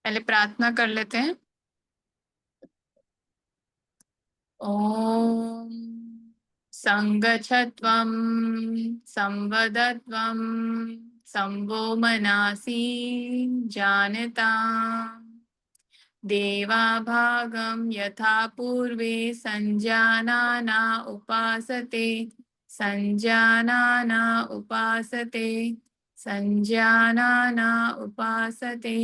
पहले प्रार्थना कर लेते हैं। ओम संगच्छत्वं संवदत्वं संवो मनासि जानता देवाभागं यथा पूर्वे संजानाना उपासते संजानाना उपासते संजानाना उपासते।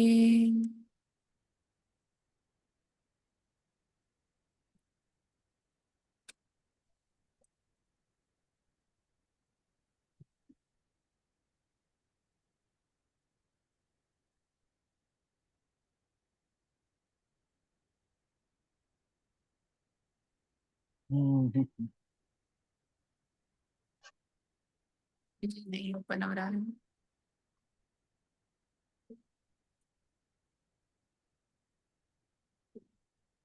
नहीं ओपन हो रहा है।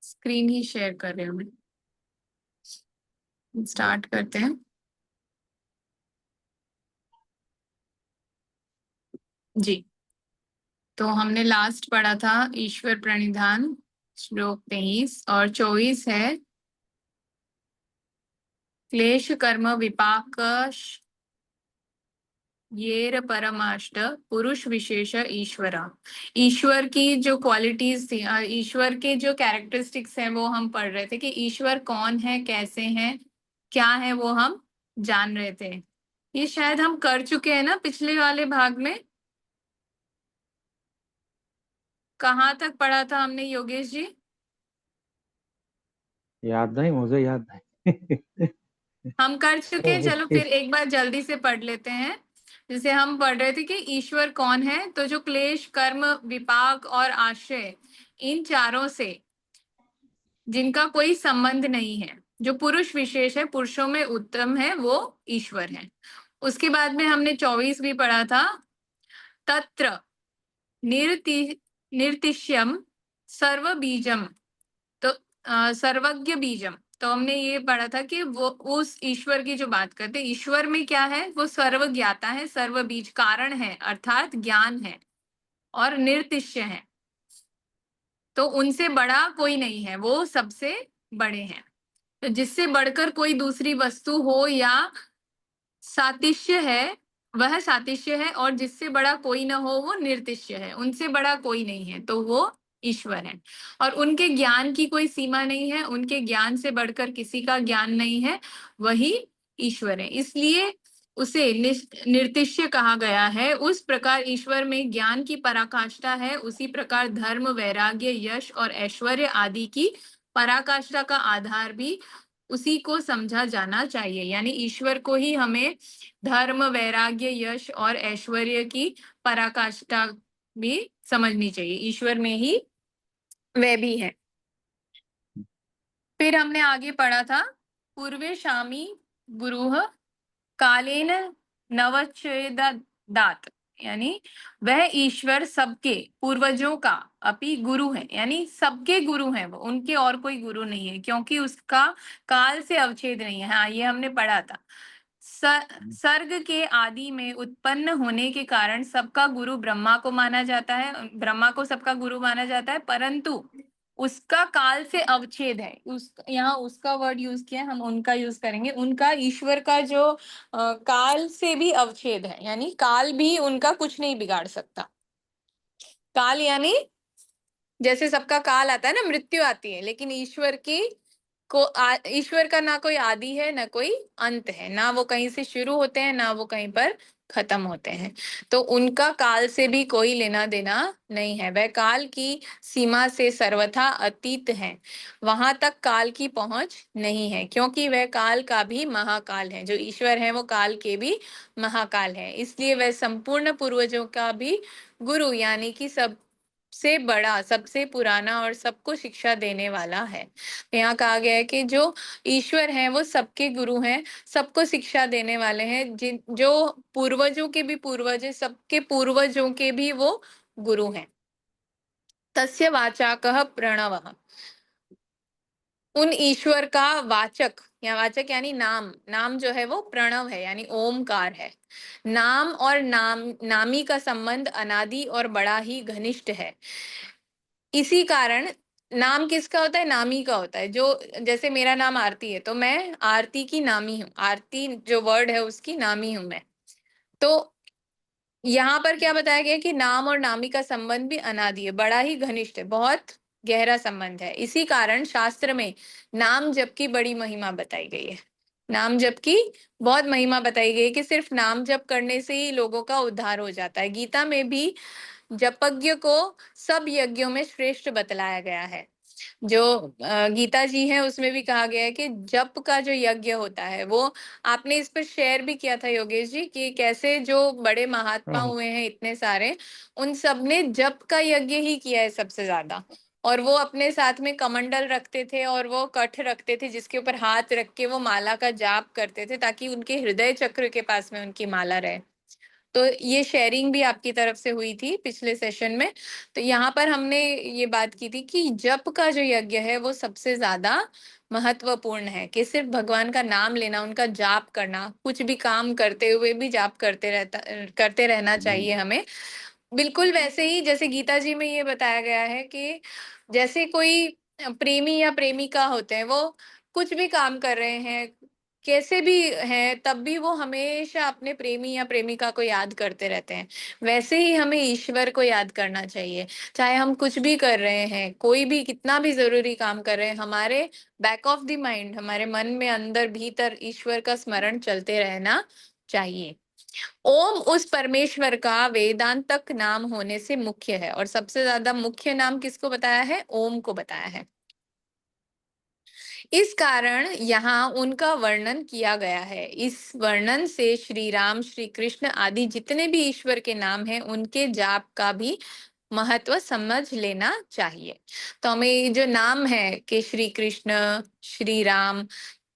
स्क्रीन ही शेयर कर रहे हूँ मैं। स्टार्ट करते हैं जी। तो हमने लास्ट पढ़ा था ईश्वर प्रणिधान श्लोक 23 और 24 है क्लेश कर्म विपाक येर परमाष्ट पुरुष विशेष ईश्वरा। ईश्वर की जो क्वालिटीज थी, ईश्वर के जो कैरेक्टरिस्टिक्स हैं वो हम पढ़ रहे थे कि ईश्वर कौन है, कैसे हैं, क्या है, वो हम जान रहे थे। ये शायद हम कर चुके हैं ना पिछले वाले भाग में। कहाँ तक पढ़ा था हमने योगेश जी? याद नहीं, मुझे याद नहीं। हम कर चुके हैं, चलो फिर एक बार जल्दी से पढ़ लेते हैं। जैसे हम पढ़ रहे थे कि ईश्वर कौन है, तो जो क्लेश कर्म विपाक और आश्रय, इन चारों से जिनका कोई संबंध नहीं है, जो पुरुष विशेष है, पुरुषों में उत्तम है, वो ईश्वर है। उसके बाद में हमने 24 भी पढ़ा था तत्र निर्तिश्यम सर्व बीजम। तो सर्वज्ञ बीजम, तो हमने ये पढ़ा था कि वो उस ईश्वर की जो बात करते, ईश्वर में क्या है, वो सर्व ज्ञाता है, सर्व बीज कारण है, अर्थात ज्ञान है और निर्तिश्य है। तो उनसे बड़ा कोई नहीं है, वो सबसे बड़े हैं। तो जिससे बढ़कर कोई दूसरी वस्तु हो या सातिश्य है, वह सातिश्य है, और जिससे बड़ा कोई ना हो वो निर्तिश्य है, उनसे बड़ा कोई नहीं है, तो वो ईश्वर है। और उनके ज्ञान की कोई सीमा नहीं है, उनके ज्ञान से बढ़कर किसी का ज्ञान नहीं है, वही ईश्वर है, इसलिए उसे निर्तिश्य कहा गया है। उस प्रकार ईश्वर में ज्ञान की पराकाष्ठा है, उसी प्रकार धर्म वैराग्य यश और ऐश्वर्य आदि की पराकाष्ठा का आधार भी उसी को समझा जाना चाहिए। यानी ईश्वर को ही हमें धर्म वैराग्य यश और ऐश्वर्य की पराकाष्ठा भी समझनी चाहिए, ईश्वर में ही वह भी है। फिर हमने आगे पढ़ा था पूर्वे शामी गुरुः कालेन नवच्छेदात, यानी वह ईश्वर सबके पूर्वजों का अपि गुरु है, यानी सबके गुरु हैं वो, उनके और कोई गुरु नहीं है, क्योंकि उसका काल से अवच्छेद नहीं है। हाँ, ये हमने पढ़ा था। सर्ग के आदि में उत्पन्न होने के कारण सबका गुरु ब्रह्मा को माना जाता है, ब्रह्मा को सबका गुरु माना जाता है, परंतु उसका काल से अवच्छेद है। यहाँ उसका वर्ड यूज किया है, हम उनका यूज करेंगे। उनका ईश्वर का जो काल से भी अवच्छेद है, यानी काल भी उनका कुछ नहीं बिगाड़ सकता। काल यानी जैसे सबका काल आता है ना, मृत्यु आती है, लेकिन ईश्वर की ईश्वर का ना कोई आदि है ना कोई अंत है, ना वो कहीं से शुरू होते हैं ना वो कहीं पर खत्म होते हैं। तो उनका काल से भी कोई लेना देना नहीं है, वह काल की सीमा से सर्वथा अतीत है, वहां तक काल की पहुंच नहीं है, क्योंकि वह काल का भी महाकाल है। जो ईश्वर है वो काल के भी महाकाल है, इसलिए वह संपूर्ण पूर्वजों का भी गुरु, यानी कि सब से बड़ा, सबसे पुराना और सबको शिक्षा देने वाला है। यहाँ कहा गया है कि जो ईश्वर हैं वो सबके गुरु हैं, सबको शिक्षा देने वाले हैं, जिन जो पूर्वजों के भी पूर्वज है, सबके पूर्वजों के भी वो गुरु हैं। तस्य वाचाकः प्रणवः, उन ईश्वर का वाचक, या वाचक यानी नाम, नाम जो है वो प्रणव है, यानी ओमकार है। नाम और नामी का संबंध अनादि और बड़ा ही घनिष्ठ है। इसी कारण नाम किसका होता है? नामी का होता है। जो जैसे मेरा नाम आरती है तो मैं आरती की नामी हूँ, आरती जो वर्ड है उसकी नामी हूं मैं। तो यहाँ पर क्या बताया गया कि नाम और नामी का संबंध भी अनादि है, बड़ा ही घनिष्ठ है, बहुत गहरा संबंध है। इसी कारण शास्त्र में नाम जप की बड़ी महिमा बताई गई है। नाम जप की बहुत महिमा बताई गई है कि सिर्फ नाम जप करने से ही लोगों का उद्धार हो जाता है। गीता में भी जपज्ञ को सब यज्ञों में श्रेष्ठ बतलाया गया है। जो गीता जी है उसमें भी कहा गया है कि जप का जो यज्ञ होता है वो, आपने इस पर शेयर भी किया था योगेश जी, कि कैसे जो बड़े महात्मा हाँ हुए हैं इतने सारे, उन सब ने जप का यज्ञ ही किया है सबसे ज्यादा। और वो अपने साथ में कमंडल रखते थे और वो कठ रखते थे जिसके ऊपर हाथ रख के वो माला का जाप करते थे ताकि उनके हृदय चक्र के पास में उनकी माला रहे। तो ये शेयरिंग भी आपकी तरफ से हुई थी पिछले सेशन में। तो यहाँ पर हमने ये बात की थी कि जप का जो यज्ञ है वो सबसे ज्यादा महत्वपूर्ण है, कि सिर्फ भगवान का नाम लेना, उनका जाप करना, कुछ भी काम करते हुए भी जाप करते रहना चाहिए हमें। बिल्कुल वैसे ही जैसे गीता जी में ये बताया गया है कि जैसे कोई प्रेमी या प्रेमिका होते हैं, वो कुछ भी काम कर रहे हैं, कैसे भी हैं, तब भी वो हमेशा अपने प्रेमी या प्रेमिका को याद करते रहते हैं। वैसे ही हमें ईश्वर को याद करना चाहिए। चाहे हम कुछ भी कर रहे हैं, कोई भी कितना भी जरूरी काम कर रहे हैं, हमारे बैक ऑफ द माइंड, हमारे मन में अंदर भीतर ईश्वर का स्मरण चलते रहना चाहिए। ओम उस परमेश्वर का वेदांतक नाम होने से मुख्य है, और सबसे ज्यादा मुख्य नाम किसको बताया है? ओम को बताया है। इस कारण यहाँ उनका वर्णन किया गया है। इस वर्णन से श्री राम, श्री कृष्ण आदि जितने भी ईश्वर के नाम हैं उनके जाप का भी महत्व समझ लेना चाहिए। तो हमें ये जो नाम है कि श्री कृष्ण, श्री राम,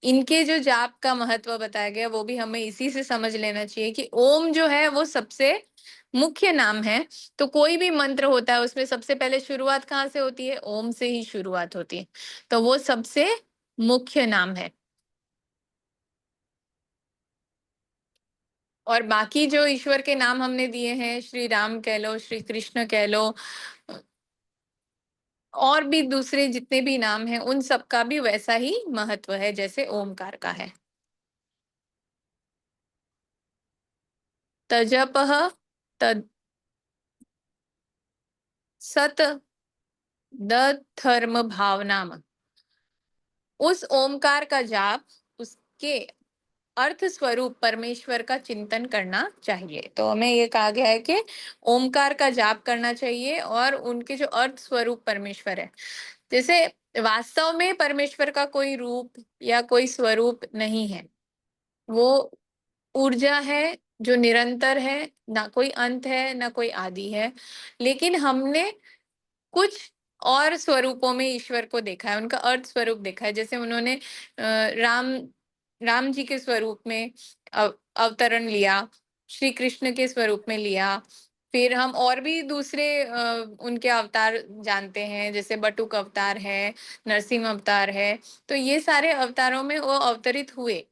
इनके जो जाप का महत्व बताया गया वो भी हमें इसी से समझ लेना चाहिए कि ओम जो है वो सबसे मुख्य नाम है। तो कोई भी मंत्र होता है उसमें सबसे पहले शुरुआत कहाँ से होती है? ओम से ही शुरुआत होती है। तो वो सबसे मुख्य नाम है। और बाकी जो ईश्वर के नाम हमने दिए हैं, श्री राम कह लो, श्री कृष्ण कह लो, और भी दूसरे जितने भी नाम हैं, उन सब का भी वैसा ही महत्व है जैसे ओमकार का है। तजपः तद सत धर्म भावनाम, उस ओमकार का जाप, उसके अर्थ स्वरूप परमेश्वर का चिंतन करना चाहिए। तो हमें ये कहा गया है कि ओमकार का जाप करना चाहिए और उनके जो अर्थ स्वरूप परमेश्वर है, जैसे वास्तव में परमेश्वर का कोई रूप या कोई स्वरूप नहीं है, वो ऊर्जा है जो निरंतर है, ना कोई अंत है ना कोई आदि है। लेकिन हमने कुछ और स्वरूपों में ईश्वर को देखा है, उनका अर्थ स्वरूप देखा है। जैसे उन्होंने राम राम जी के स्वरूप में अवतरण लिया, श्री कृष्ण के स्वरूप में लिया। फिर हम और भी दूसरे उनके अवतार जानते हैं, जैसे बटुक अवतार है, नरसिंह अवतार है। तो ये सारे अवतारों में वो अवतरित हुए,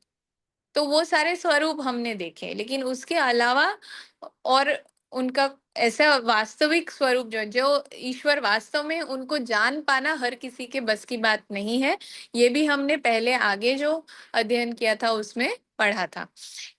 तो वो सारे स्वरूप हमने देखे। लेकिन उसके अलावा और उनका ऐसा वास्तविक स्वरूप जो जो ईश्वर वास्तव में, उनको जान पाना हर किसी के बस की बात नहीं है। ये भी हमने पहले आगे जो अध्ययन किया था उसमें पढ़ा था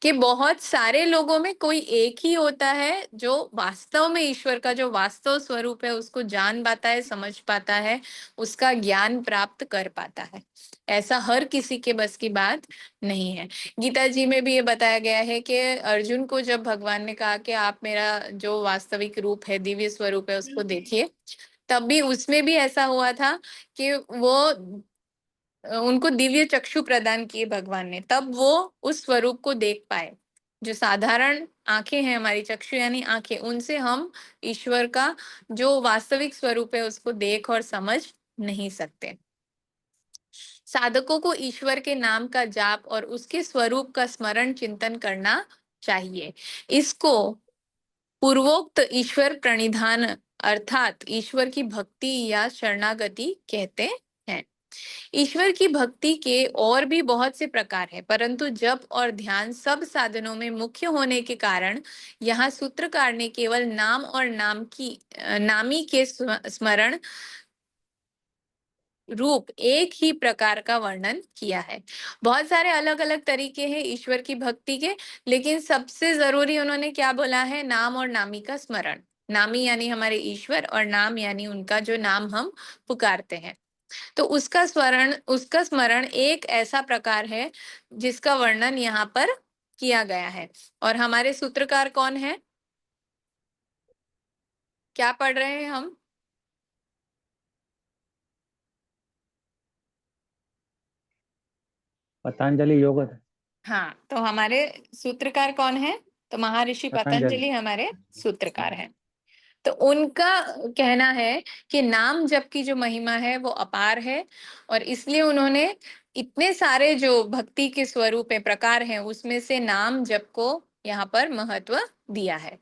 कि बहुत सारे लोगों में कोई एक ही होता है जो वास्तव में ईश्वर का जो वास्तव स्वरूप है उसको जान पाता है, समझ पाता है, उसका ज्ञान प्राप्त कर पाता है। ऐसा हर किसी के बस की बात नहीं है। गीता जी में भी ये बताया गया है कि अर्जुन को जब भगवान ने कहा कि आप मेरा जो वास्तविक रूप है, दिव्य स्वरूप है, उसको देखिए, तब भी उसमें भी ऐसा हुआ था कि वो उनको दिव्य चक्षु प्रदान किए भगवान ने, तब वो उस स्वरूप को देख पाए। जो साधारण आंखें हैं हमारी, चक्षु यानी आंखें, उनसे हम ईश्वर का जो वास्तविक स्वरूप है उसको देख और समझ नहीं सकते। साधकों को ईश्वर के नाम का जाप और उसके स्वरूप का स्मरण चिंतन करना चाहिए। इसको पूर्वोक्त ईश्वर प्रणिधान अर्थात ईश्वर की भक्ति या शरणागति कहते हैं। ईश्वर की भक्ति के और भी बहुत से प्रकार है, परंतु जप और ध्यान सब साधनों में मुख्य होने के कारण यहाँ सूत्रकार ने केवल नाम और नामी के स्मरण रूप एक ही प्रकार का वर्णन किया है। बहुत सारे अलग अलग तरीके हैं ईश्वर की भक्ति के, लेकिन सबसे जरूरी उन्होंने क्या बोला है? नाम और नामी का स्मरण। नामी यानी हमारे ईश्वर, और नाम यानी उनका जो नाम हम पुकारते हैं। तो उसका स्मरण एक ऐसा प्रकार है जिसका वर्णन यहाँ पर किया गया है। और हमारे सूत्रकार कौन है? क्या पढ़ रहे हैं हम? पतंजलि योग। हाँ, तो हमारे सूत्रकार कौन है? तो महर्षि पतंजलि। पतंजलि हमारे सूत्रकार हैं। तो उनका कहना है कि नाम जप की जो महिमा है वो अपार है, और इसलिए उन्होंने इतने सारे जो भक्ति के स्वरूप है, प्रकार हैं, उसमें से नाम जप को यहाँ पर महत्व दिया है।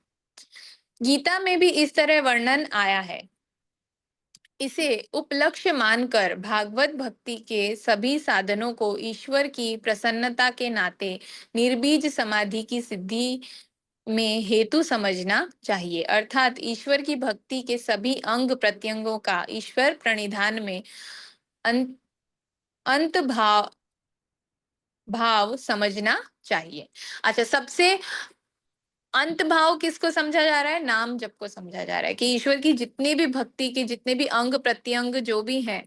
गीता में भी इस तरह वर्णन आया है। इसे उपलक्ष्य मानकर भागवत भक्ति के सभी साधनों को ईश्वर की प्रसन्नता के नाते निर्बीज समाधि की सिद्धि में हेतु समझना चाहिए। अर्थात ईश्वर की भक्ति के सभी अंग प्रत्यंगों का ईश्वर प्रणिधान में अंत अंत भाव समझना चाहिए। अच्छा, सबसे अंत भाव किसको समझा जा रहा है? नाम जप को समझा जा रहा है कि ईश्वर की जितनी भी भक्ति की जितने भी अंग प्रत्यंग जो भी हैं,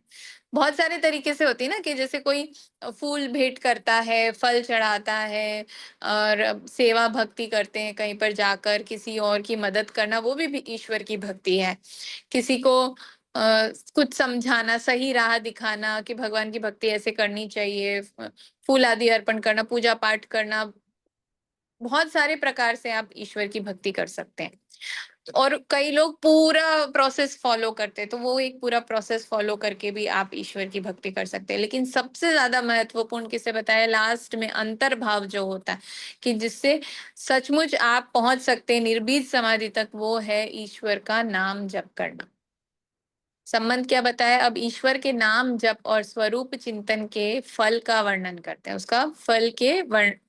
बहुत सारे तरीके से होती है ना, कि जैसे कोई फूल भेंट करता है, फल चढ़ाता है, और सेवा भक्ति करते हैं, कहीं पर जाकर किसी और की मदद करना, वो भी ईश्वर की भक्ति है। किसी को कुछ समझाना, सही राह दिखाना कि भगवान की भक्ति ऐसे करनी चाहिए, फूल आदि अर्पण करना, पूजा पाठ करना, बहुत सारे प्रकार से आप ईश्वर की भक्ति कर सकते हैं। और कई लोग पूरा प्रोसेस फॉलो करते हैं, तो वो एक पूरा प्रोसेस फॉलो करके भी आप ईश्वर की भक्ति कर सकते हैं। लेकिन सबसे ज्यादा महत्वपूर्ण किसे बताया? लास्ट में अंतर्भाव जो होता है, कि जिससे सचमुच आप पहुंच सकते हैं निर्बीज समाधि तक, वो है ईश्वर का नाम जप करना। संबंध क्या बताया? अब ईश्वर के नाम जप और स्वरूप चिंतन के फल का वर्णन करते हैं। उसका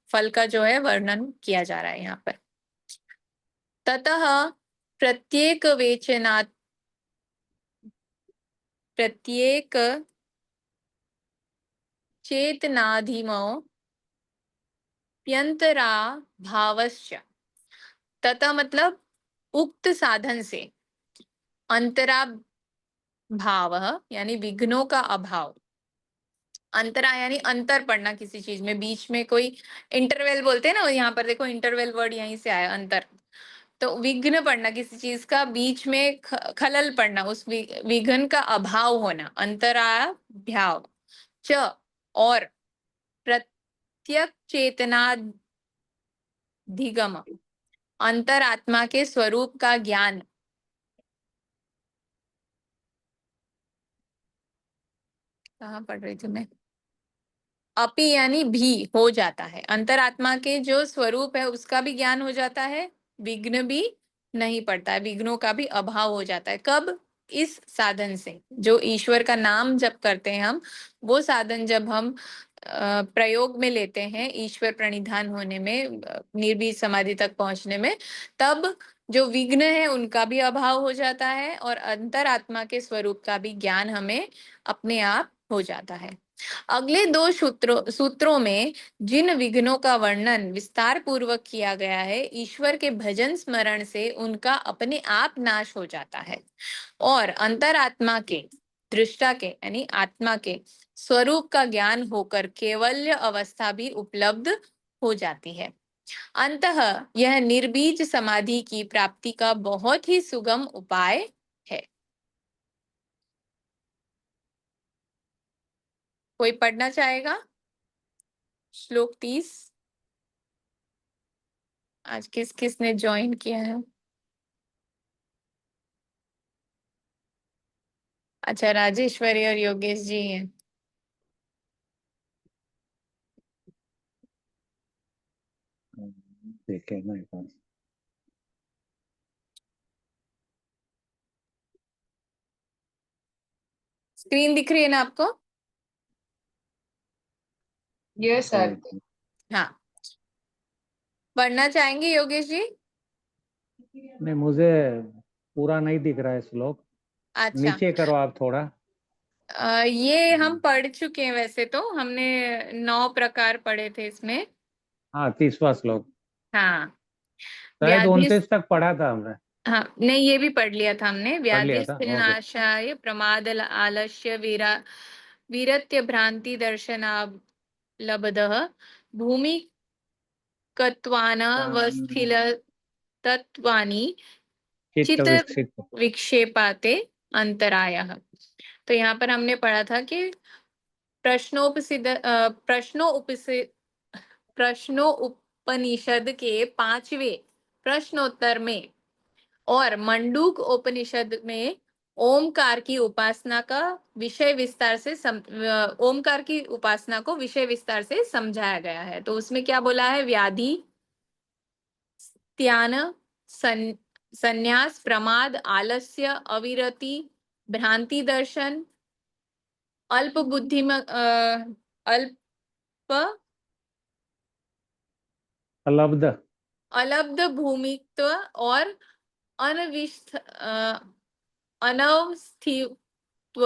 फल का जो है वर्णन किया जा रहा है यहाँ पर। ततः प्रत्येक वेचनात् प्रत्येक चेतनाधिमो प्यंतरा भावश्च। ततः मतलब उक्त साधन से, अंतरा भाव यानी विघ्नों का अभाव, अंतरा यानी अंतर पड़ना किसी चीज में, बीच में कोई इंटरवेल बोलते हैं ना, यहाँ पर देखो इंटरवेल वर्ड यहीं से आया, अंतर। तो विघ्न पड़ना, किसी चीज का बीच में खलल पड़ना, उस विघ्न का अभाव होना, अंतराभ्याव। च और प्रत्यक चेतनाधिगम, अंतरात्मा के स्वरूप का ज्ञान। कहाँ पढ़ रही थी मैं? अपि यानी भी हो जाता है, अंतरात्मा के जो स्वरूप है उसका भी ज्ञान हो जाता है, विघ्न भी नहीं पड़ता है, विघ्नों का भी अभाव हो जाता है। कब? इस साधन से, जो ईश्वर का नाम जब करते हैं हम, वो साधन जब हम प्रयोग में लेते हैं ईश्वर प्रणिधान होने में, निर्बीज समाधि तक पहुंचने में, तब जो विघ्न है उनका भी अभाव हो जाता है, और अंतरात्मा के स्वरूप का भी ज्ञान हमें अपने आप हो जाता है। अगले दो सूत्रों में जिन विघ्नों का वर्णन विस्तार पूर्वक किया गया है, ईश्वर के भजन स्मरण से उनका अपने आप नाश हो जाता है, और अंतरात्मा के, दृष्टा के यानी आत्मा के स्वरूप का ज्ञान होकर केवल्य अवस्था भी उपलब्ध हो जाती है। अंतः यह निर्बीज समाधि की प्राप्ति का बहुत ही सुगम उपाय है। कोई पढ़ना चाहेगा? श्लोक 30। आज किस किस ने ज्वाइन किया है? अच्छा, राजेश्वरी और योगेश जी हैं। देखे मेरे पास। स्क्रीन दिख रही है ना आपको? यस सही अर्थ। है। हाँ, पढ़ना चाहेंगे योगेश जी? नहीं, मुझे पूरा नहीं दिख रहा है श्लोक। अच्छा। नीचे करो आप थोड़ा। ये हम पढ़ चुके हैं, वैसे तो हमने 9 प्रकार पढ़े थे इसमें। हाँ, 30वां श्लोक। हाँ। शायद व्याधि, 29 तक पढ़ा था हमने। हाँ नहीं, ये भी पढ़ लिया था हमने। पढ़ लिया व्याधि था, ओके। नाशाय प्रमाद आलस्य वीरत्य भ्रांति दर्शनालब्धः भूमि कत्वानवस्थिल तत्वानि चित्त चित विकसित। विक्षेपाते अंतरायः। तो यहाँ पर हमने पढ़ा था कि प्रश्नोपसिद प्रश्नोपनिषद के 5वें प्रश्नोत्तर में और मंडूक उपनिषद में ओमकार की उपासना का विषय विस्तार से ओमकार की उपासना को विषय विस्तार से समझाया गया है। तो उसमें क्या बोला है? व्याधि, त्यान, संन्यास, प्रमाद, आलस्य, अविरति, भ्रांति दर्शन, अल्प बुद्धि, अल्प अलब्ध। अलब्ध भूमित्व और अनविस्थ अनवस्थित्व,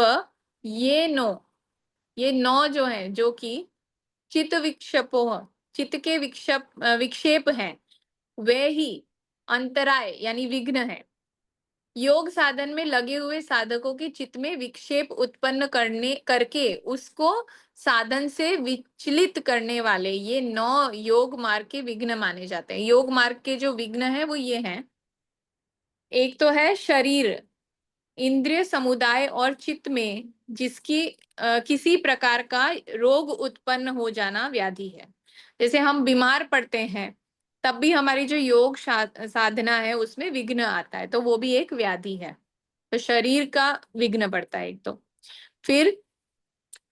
ये नौ जो है, जो कि चित्त विक्षेपो, चित्त के विक्षेप हैं, वे ही अंतराय यानी विघ्न है। योग साधन में लगे हुए साधकों के चित्त में विक्षेप उत्पन्न करने करके उसको साधन से विचलित करने वाले ये 9 योग मार्ग के विघ्न माने जाते हैं। योग मार्ग के जो विघ्न है वो ये हैं। एक तो है शरीर, इंद्रिय समुदाय और चित्त में जिसकी किसी प्रकार का रोग उत्पन्न हो जाना व्याधि है। जैसे हम बीमार पड़ते हैं, तब भी हमारी जो योग साधना है उसमें विघ्न आता है, तो वो भी एक व्याधि है। तो शरीर का विघ्न पड़ता है एक तो। फिर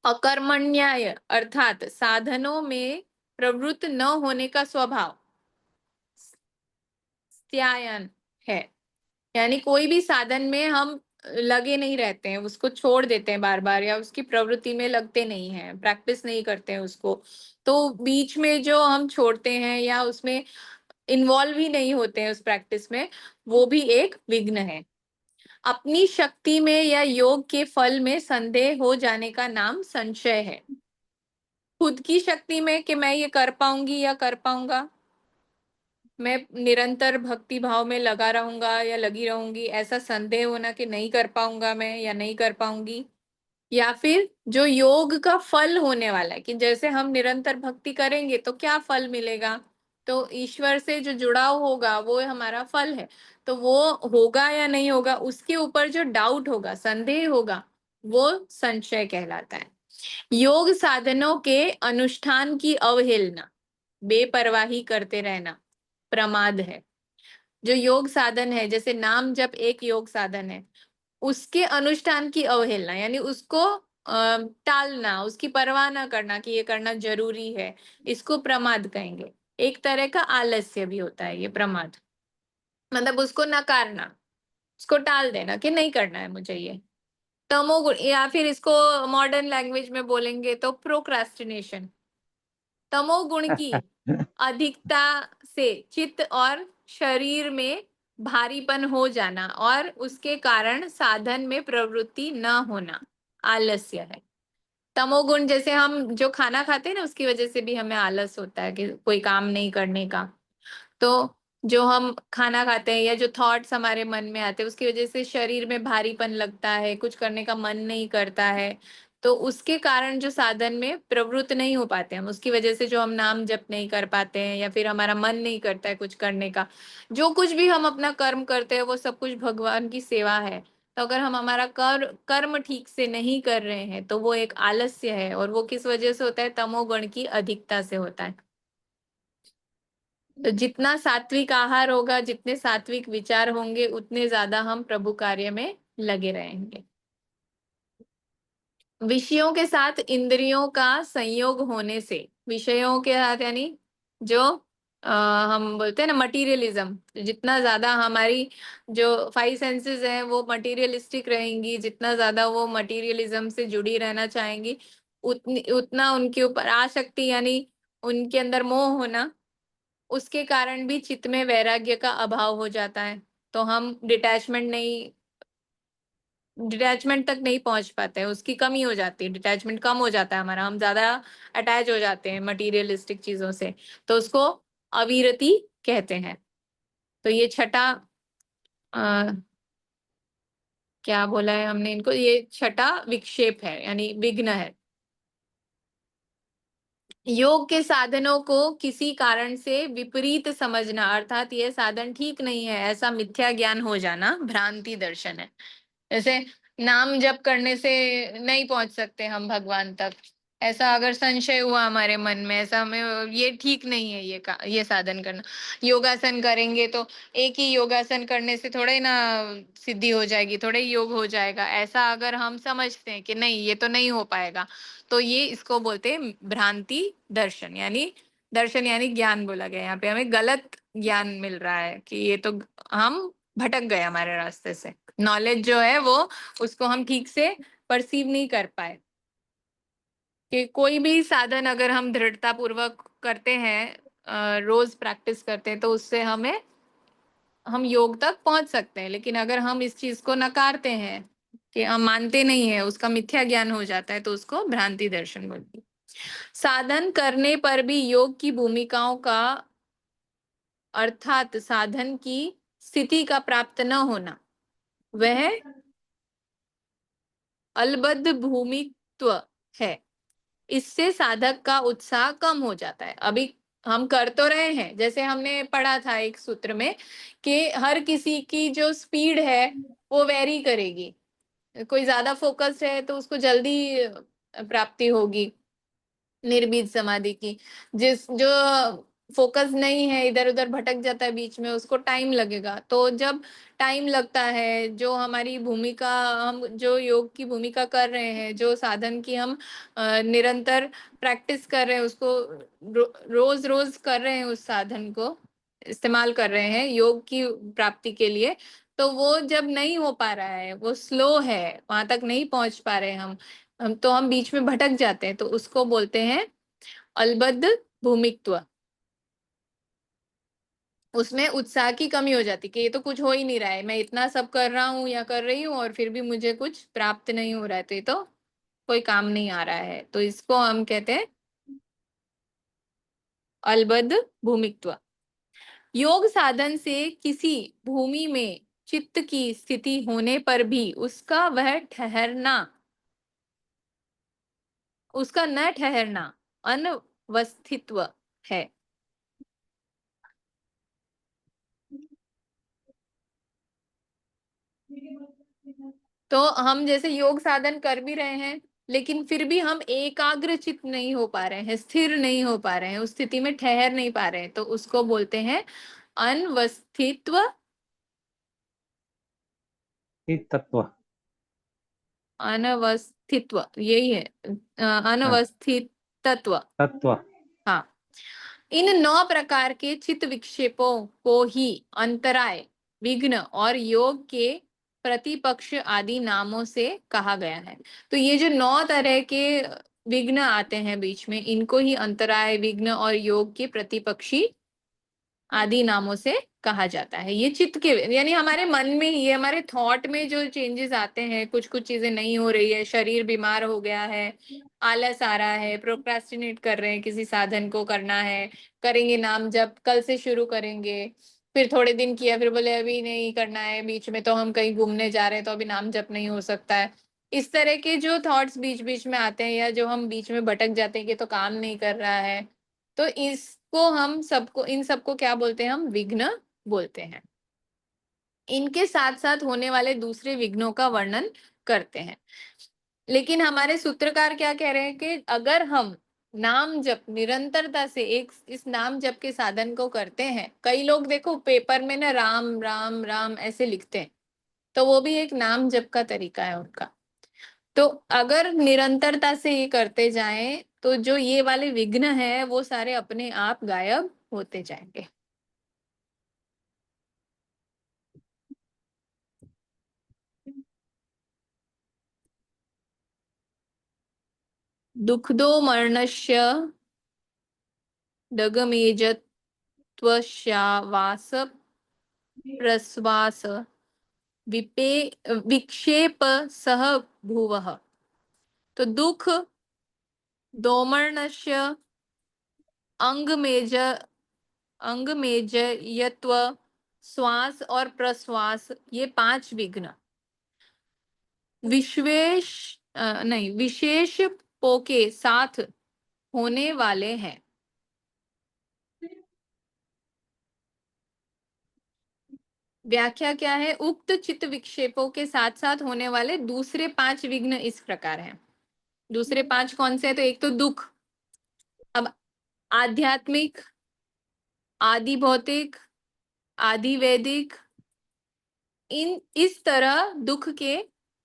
अकर्मण्याय अर्थात साधनों में प्रवृत्त न होने का स्वभाव त्यायन है। यानी कोई भी साधन में हम लगे नहीं रहते हैं, उसको छोड़ देते हैं बार बार, या उसकी प्रवृत्ति में लगते नहीं हैं, प्रैक्टिस नहीं करते हैं उसको। तो बीच में जो हम छोड़ते हैं या उसमें इन्वॉल्व ही नहीं होते हैं उस प्रैक्टिस में, वो भी एक विघ्न है। अपनी शक्ति में या योग के फल में संदेह हो जाने का नाम संशय है। खुद की शक्ति में कि मैं ये कर पाऊंगी या कर पाऊंगा, मैं निरंतर भक्ति भाव में लगा रहूंगा या लगी रहूंगी, ऐसा संदेह होना कि नहीं कर पाऊंगा मैं या नहीं कर पाऊंगी। या फिर जो योग का फल होने वाला है कि जैसे हम निरंतर भक्ति करेंगे तो क्या फल मिलेगा, तो ईश्वर से जो जुड़ाव होगा वो हमारा फल है, तो वो होगा या नहीं होगा, उसके ऊपर जो डाउट होगा, संदेह होगा, वो संशय कहलाता है। योग साधनों के अनुष्ठान की अवहेलना, बेपरवाही करते रहना प्रमाद है। जो योग साधन है, जैसे नाम जप एक योग साधन है, उसके अनुष्ठान की अवहेलना यानी उसको टालना, उसकी परवाह ना करना कि ये करना जरूरी है, इसको प्रमाद कहेंगे। एक तरह का आलस्य भी होता है ये प्रमाद, मतलब उसको नकारना, उसको टाल देना कि नहीं करना है मुझे ये। तमोगुण, या फिर इसको मॉडर्न लैंग्वेज में बोलेंगे तो प्रोक्रास्टिनेशन। तमोगुण की अधिकता से चित्त और शरीर में भारीपन हो जाना और उसके कारण साधन में प्रवृत्ति न होना आलस्य है। तमोगुण, जैसे हम जो खाना खाते हैं ना, उसकी वजह से भी हमें आलस होता है कि कोई काम नहीं करने का। तो जो हम खाना खाते हैं या जो थॉट्स हमारे मन में आते हैं, उसकी वजह से शरीर में भारीपन लगता है, कुछ करने का मन नहीं करता है। तो उसके कारण जो साधन में प्रवृत्त नहीं हो पाते हम, उसकी वजह से जो हम नाम जप नहीं कर पाते हैं या फिर हमारा मन नहीं करता है कुछ करने का। जो कुछ भी हम अपना कर्म करते हैं वो सब कुछ भगवान की सेवा है। तो अगर हम हमारा कर्म ठीक से नहीं कर रहे हैं तो वो एक आलस्य है, और वो किस वजह से होता है? तमोगुण की अधिकता से होता है। तो जितना सात्विक आहार होगा, जितने सात्विक विचार होंगे, उतने ज्यादा हम प्रभु कार्य में लगे रहेंगे। विषयों के साथ इंद्रियों का संयोग होने से, विषयों के साथ यानी जो हम बोलते हैं ना मटीरियलिज्म, जितना ज्यादा हमारी जो 5 सेंसेस हैं वो मटीरियलिस्टिक रहेंगी, जितना ज्यादा वो मटीरियलिज्म से जुड़ी रहना चाहेंगी, उतनी उतना उनके ऊपर आसक्ति यानी उनके अंदर मोह होना, उसके कारण भी चित्त में वैराग्य का अभाव हो जाता है। तो हम डिटैचमेंट तक नहीं पहुंच पाते हैं, उसकी कमी हो जाती है, डिटैचमेंट कम हो जाता है हमारा, हम ज्यादा अटैच हो जाते हैं मटीरियलिस्टिक चीजों से। तो उसको अविरति कहते हैं। तो ये छठा आ, क्या बोला है हमने इनको, ये छठा विक्षेप है यानी विघ्न है। योग के साधनों को किसी कारण से विपरीत समझना, अर्थात ये साधन ठीक नहीं है ऐसा मिथ्या ज्ञान हो जाना, भ्रांति दर्शन है। जैसे नाम जप करने से नहीं पहुंच सकते हम भगवान तक, ऐसा अगर संशय हुआ हमारे मन में, ऐसा हमें ये ठीक नहीं है ये साधन करना। योगासन करेंगे तो एक ही योगासन करने से थोड़े ना सिद्धि हो जाएगी, थोड़े ही योग हो जाएगा, ऐसा अगर हम समझते हैं कि नहीं ये तो नहीं हो पाएगा, तो ये इसको बोलते हैं भ्रांति दर्शन। यानी दर्शन यानी ज्ञान बोला गया, यहाँ पे हमें गलत ज्ञान मिल रहा है कि ये तो हम भटक गए हमारे रास्ते से। नॉलेज जो है वो, उसको हम ठीक से परसीव नहीं कर पाए। कि कोई भी साधन अगर हम दृढ़ता पूर्वक करते हैं, रोज प्रैक्टिस करते हैं, तो उससे हम योग तक पहुंच सकते हैं। लेकिन अगर हम इस चीज को नकारते हैं कि हम मानते नहीं है, उसका मिथ्या ज्ञान हो जाता है, तो उसको भ्रांति दर्शन बोलते हैं। साधन करने पर भी योग की भूमिकाओं का, अर्थात साधन की स्थिति का प्राप्त न होना, वह अलबद्ध भूमित्व है। इससे साधक का उत्साह कम हो जाता है। अभी हम कर तो रहे हैं, जैसे हमने पढ़ा था एक सूत्र में कि हर किसी की जो स्पीड है वो वेरी करेगी। कोई ज्यादा फोकस्ड है तो उसको जल्दी प्राप्ति होगी निर्बीज समाधि की। जिस जो फोकस नहीं है, इधर उधर भटक जाता है बीच में, उसको टाइम लगेगा। तो जब टाइम लगता है, जो हमारी भूमिका, हम जो योग की भूमिका कर रहे हैं, जो साधन की हम निरंतर प्रैक्टिस कर रहे हैं, उसको रोज रोज कर रहे हैं, उस साधन को इस्तेमाल कर रहे हैं योग की प्राप्ति के लिए, तो वो जब नहीं हो पा रहा है, वो स्लो है, वहां तक नहीं पहुंच पा रहे हम तो हम बीच में भटक जाते हैं, तो उसको बोलते हैं अलबद्ध भूमित्व। उसमें उत्साह की कमी हो जाती कि ये तो कुछ हो ही नहीं रहा है, मैं इतना सब कर रहा हूँ या कर रही हूँ और फिर भी मुझे कुछ प्राप्त नहीं हो रहा है, तो ये तो कोई काम नहीं आ रहा है। तो इसको हम कहते हैं अलबद्ध भूमित्व। योग साधन से किसी भूमि में चित्त की स्थिति होने पर भी उसका न ठहरना अनवस्थित्व है। तो हम जैसे योग साधन कर भी रहे हैं, लेकिन फिर भी हम एकाग्रचित नहीं हो पा रहे हैं, स्थिर नहीं हो पा रहे हैं, उस स्थिति में ठहर नहीं पा रहे हैं, तो उसको बोलते हैं अनवस्थित्व। तत्व। अनवस्थित्व यही है, हाँ, अनवस्थित तत्व। तत्व। हाँ। इन 9 प्रकार के चित्त विक्षेपों को ही अंतराय, विघ्न और योग के प्रतिपक्ष आदि नामों से कहा गया है। तो ये जो 9 तरह के विघ्न आते हैं बीच में, इनको ही अंतराय, विघ्न और योग के प्रतिपक्षी आदि नामों से कहा जाता है। ये चित्त के यानी हमारे मन में ही, ये हमारे थॉट में जो चेंजेस आते हैं, कुछ कुछ चीजें नहीं हो रही है, शरीर बीमार हो गया है, आलस आ रहा है, प्रोक्रास्टिनेट कर रहे हैं, किसी साधन को करना है, करेंगे नाम जब कल से शुरू करेंगे, फिर थोड़े दिन किया, फिर बोले अभी नहीं करना है, बीच में तो हम कहीं घूमने जा रहे हैं तो अभी नाम जप नहीं हो सकता है। इस तरह के जो थॉट्स बीच बीच में आते हैं, या जो हम बीच में भटक जाते हैं कि तो काम नहीं कर रहा है, तो इसको हम सबको, इन सबको क्या बोलते हैं, हम विघ्न बोलते हैं। इनके साथ साथ होने वाले दूसरे विघ्नों का वर्णन करते हैं। लेकिन हमारे सूत्रकार क्या कह रहे हैं कि अगर हम नाम जप निरंतरता से एक इस नाम जप के साधन को करते हैं, कई लोग देखो पेपर में ना राम राम राम ऐसे लिखते हैं, तो वो भी एक नाम जप का तरीका है उनका। तो अगर निरंतरता से ये करते जाएं, तो जो ये वाले विघ्न है वो सारे अपने आप गायब होते जाएंगे। दुःखदो मरणस्य डगमेजत्वश्चावास प्रश्वास विपे विक्षेप सह भुवः। तो दुख, दोमर्णस्य, अंगमेज अंगमेजयत्व, श्वास और प्रश्वास, ये 5 विघ्न विशेष नहीं विशेष पो के साथ होने वाले हैं। व्याख्या क्या है? उक्त चित्त विक्षेपों के साथ साथ होने वाले दूसरे 5 विघ्न इस प्रकार हैं। दूसरे 5 कौन से हैं? तो एक तो दुख, अब आध्यात्मिक, आदि भौतिक, आदि वैदिक, इन इस तरह दुख के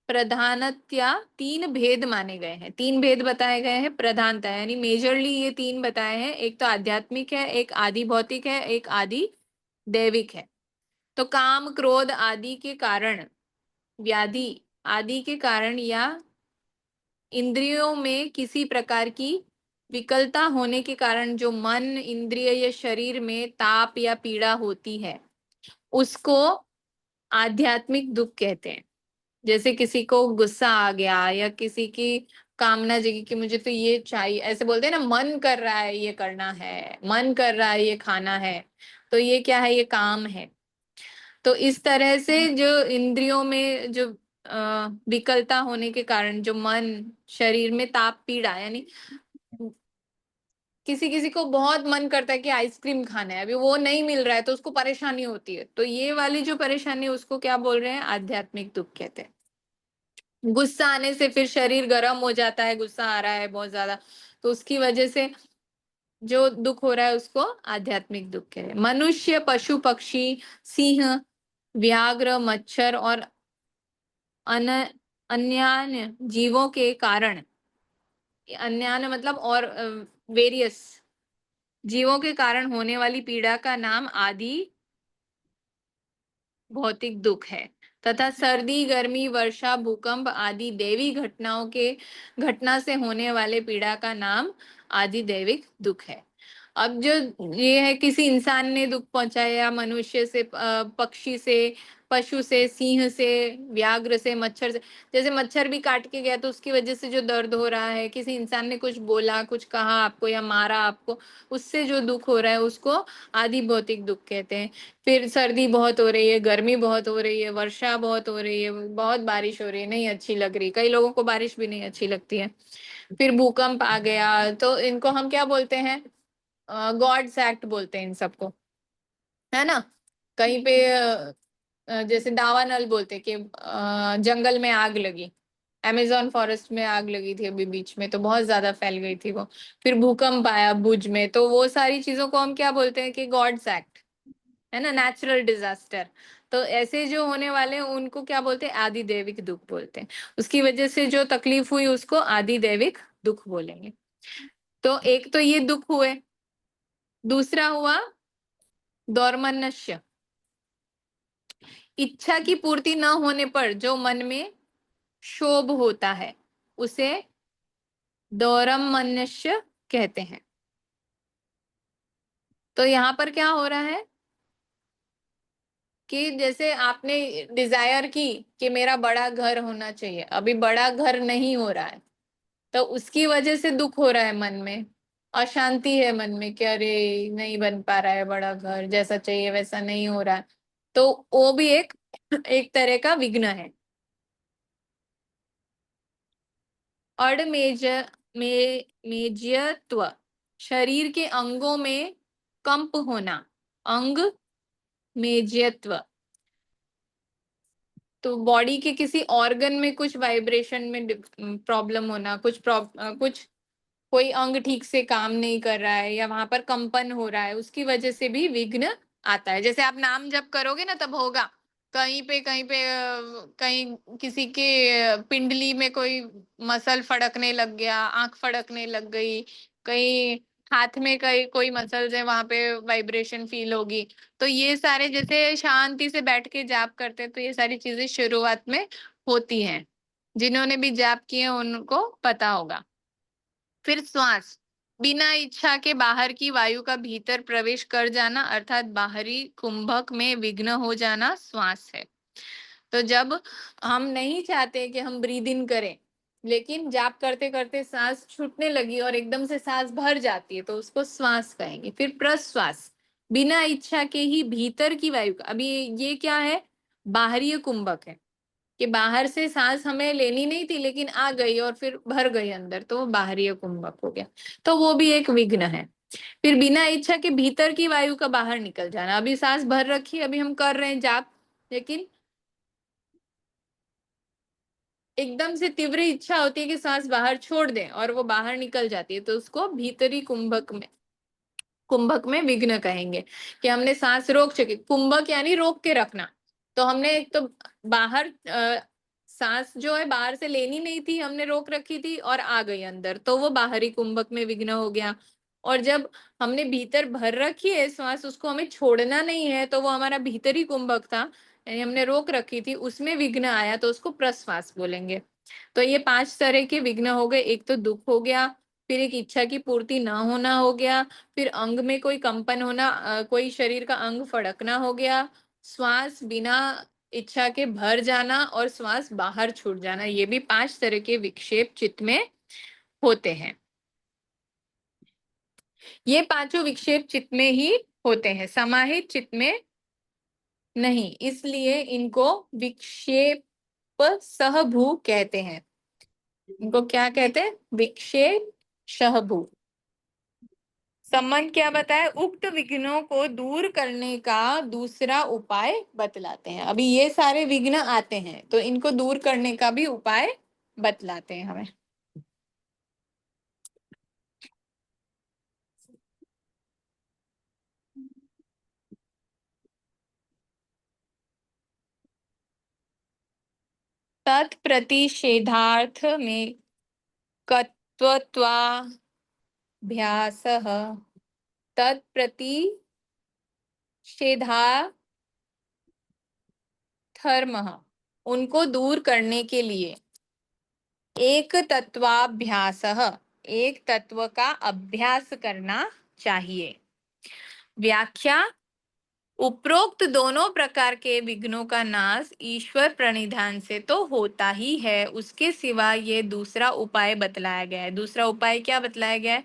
प्रधानतया 3 भेद माने गए हैं। 3 भेद बताए गए हैं प्रधानता, यानी मेजरली ये 3 बताए हैं। एक तो आध्यात्मिक है, एक आदि भौतिक है, एक आदि दैविक है। तो काम क्रोध आदि के कारण, व्याधि आदि के कारण, या इंद्रियों में किसी प्रकार की विकलता होने के कारण जो मन, इंद्रिय या शरीर में ताप या पीड़ा होती है, उसको आध्यात्मिक दुख कहते हैं। जैसे किसी को गुस्सा आ गया, या किसी की कामना जगी कि मुझे तो ये चाहिए, ऐसे बोलते हैं ना, मन कर रहा है ये करना है, मन कर रहा है ये खाना है, तो ये क्या है? ये काम है। तो इस तरह से जो इंद्रियों में जो विकलता होने के कारण जो मन, शरीर में ताप पीड़ा, यानी किसी किसी को बहुत मन करता है कि आइसक्रीम खाना है, अभी वो नहीं मिल रहा है तो उसको परेशानी होती है, तो ये वाली जो परेशानी है उसको क्या बोल रहे हैं? आध्यात्मिक दुख कहते हैं। गुस्सा आने से फिर शरीर गर्म हो जाता है, गुस्सा आ रहा है बहुत ज्यादा, तो उसकी वजह से जो दुख हो रहा है उसको आध्यात्मिक दुख है। मनुष्य, पशु पक्षी, सिंह, व्याघ्र, मच्छर और अन्य जीवों के कारण, अन्य मतलब और वेरियस जीवों के कारण होने वाली पीड़ा का नाम आदि भौतिक दुख है। तथा सर्दी, गर्मी, वर्षा, भूकंप आदि दैवी घटनाओं के घटना से होने वाले पीड़ा का नाम आदि दैविक दुख है। अब जो ये है, किसी इंसान ने दुख पहुंचाया, मनुष्य से, पक्षी से, पशु से, सिंह से, व्याघ्र से, मच्छर से, जैसे मच्छर भी काट के गया तो उसकी वजह से जो दर्द हो रहा है, किसी इंसान ने कुछ बोला, कुछ कहा आपको या मारा आपको, उससे जो दुख हो रहा है उसको आदि भौतिक दुख कहते हैं। फिर सर्दी बहुत हो रही है, गर्मी बहुत हो रही है, वर्षा बहुत हो रही है, बहुत बारिश हो रही है, नहीं अच्छी लग रही, कई लोगों को बारिश भी नहीं अच्छी लगती है। फिर भूकंप आ गया, तो इनको हम क्या बोलते हैं? गॉड्स एक्ट बोलते हैं इन सबको, है ना। कहीं पे जैसे दावानल बोलते हैं कि जंगल में आग लगी, अमेजोन फॉरेस्ट में आग लगी थी अभी बीच में, तो बहुत ज्यादा फैल गई थी वो। फिर भूकंप आया भुज में, तो वो सारी चीजों को हम क्या बोलते हैं? कि गॉड्स एक्ट, है ना, नेचुरल डिजास्टर। तो ऐसे जो होने वाले हैं उनको क्या बोलते हैं? आदि दैविक दुख बोलते हैं। उसकी वजह से जो तकलीफ हुई उसको आदि दैविक दुख बोलेंगे। तो एक तो ये दुख हुए, दूसरा हुआ दौर्मनस्य, इच्छा की पूर्ति न होने पर जो मन में क्षोभ होता है उसे दौर्मनस्य कहते हैं। तो यहाँ पर क्या हो रहा है कि जैसे आपने डिजायर की कि मेरा बड़ा घर होना चाहिए, अभी बड़ा घर नहीं हो रहा है, तो उसकी वजह से दुख हो रहा है, मन में अशांति है, मन में कि अरे नहीं बन पा रहा है बड़ा घर, जैसा चाहिए वैसा नहीं हो रहा है, तो वो भी एक एक तरह का विघ्न है। अड़मेज मेजयत्व, शरीर के अंगों में कंप होना, अंग मेजयत्व, तो बॉडी के किसी ऑर्गन में कुछ वाइब्रेशन में प्रॉब्लम होना, कुछ कोई अंग ठीक से काम नहीं कर रहा है या वहां पर कंपन हो रहा है, उसकी वजह से भी विघ्न आता है। जैसे आप नाम जप करोगे ना तब होगा, कहीं पे कहीं किसी के पिंडली में कोई मसल फड़कने लग गया, आंख फड़कने लग गई, कहीं हाथ में कहीं कोई मसल्स है वहां पे वाइब्रेशन फील होगी। तो ये सारे, जैसे शांति से बैठ के जाप करते हैं तो ये सारी चीजें शुरुआत में होती हैं। जिन्होंने भी जाप किए उनको पता होगा। फिर श्वास, बिना इच्छा के बाहर की वायु का भीतर प्रवेश कर जाना अर्थात बाहरी कुंभक में विघ्न हो जाना श्वास है। तो जब हम नहीं चाहते कि हम ब्रीद इन करें, लेकिन जाप करते करते सांस छूटने लगी और एकदम से सांस भर जाती है, तो उसको श्वास कहेंगे। फिर प्रश्वास, बिना इच्छा के ही भीतर की वायु का, अभी ये क्या है, बाहरी कुंभक है कि बाहर से सांस हमें लेनी नहीं थी लेकिन आ गई और फिर भर गई अंदर, तो वो बाहरी कुंभक हो गया, तो वो भी एक विघ्न है। फिर बिना इच्छा के भीतर की वायु का बाहर निकल जाना, अभी सांस भर रखी, अभी हम कर रहे हैं जाप, लेकिन एकदम से तीव्र इच्छा होती है कि सांस बाहर छोड़ दें और वो बाहर निकल जाती है, तो उसको भीतरी कुंभक में विघ्न कहेंगे कि हमने सांस रोक चुके, कुंभक यानी रोक के रखना। तो हमने एक तो बाहर सांस जो है बाहर से लेनी नहीं थी, हमने रोक रखी थी और आ गई अंदर, तो वो बाहरी कुंभक में विघ्न हो गया। और जब हमने भीतर भर रखी है श्वास, उसको हमें छोड़ना नहीं है, तो वो हमारा भीतरी कुंभक था, यानी हमने रोक रखी थी, उसमें विघ्न आया, तो उसको प्रश्वास बोलेंगे। तो ये 5 तरह के विघ्न हो गए। एक तो दुख हो गया, फिर एक इच्छा की पूर्ति ना होना हो गया, फिर अंग में कोई कंपन होना, कोई शरीर का अंग फड़कना हो गया, श्वास बिना इच्छा के भर जाना और श्वास बाहर छूट जाना, ये भी 5 तरह के विक्षेप चित्त में होते हैं। ये पांचों विक्षेप चित्त में ही होते हैं, समाहित चित्त में नहीं, इसलिए इनको विक्षेप सहभू कहते हैं। इनको क्या कहते हैं, विक्षेप सहभू। संबंध क्या बताए, उक्त विघ्नों को दूर करने का दूसरा उपाय बतलाते हैं। अभी ये सारे विघ्न आते हैं तो इनको दूर करने का भी उपाय बतलाते हैं हमें। तत्प्रतिषेधार्थ में कत्वत्वाभ्यासः, तत्प्रतिषेधार्थम, उनको दूर करने के लिए एक तत्वाभ्यासः, एक तत्व का अभ्यास करना चाहिए। व्याख्या, उपरोक्त दोनों प्रकार के विघ्नों का नाश ईश्वर प्रणिधान से तो होता ही है, उसके सिवा ये दूसरा उपाय बतलाया गया है। दूसरा उपाय क्या बतलाया गया है,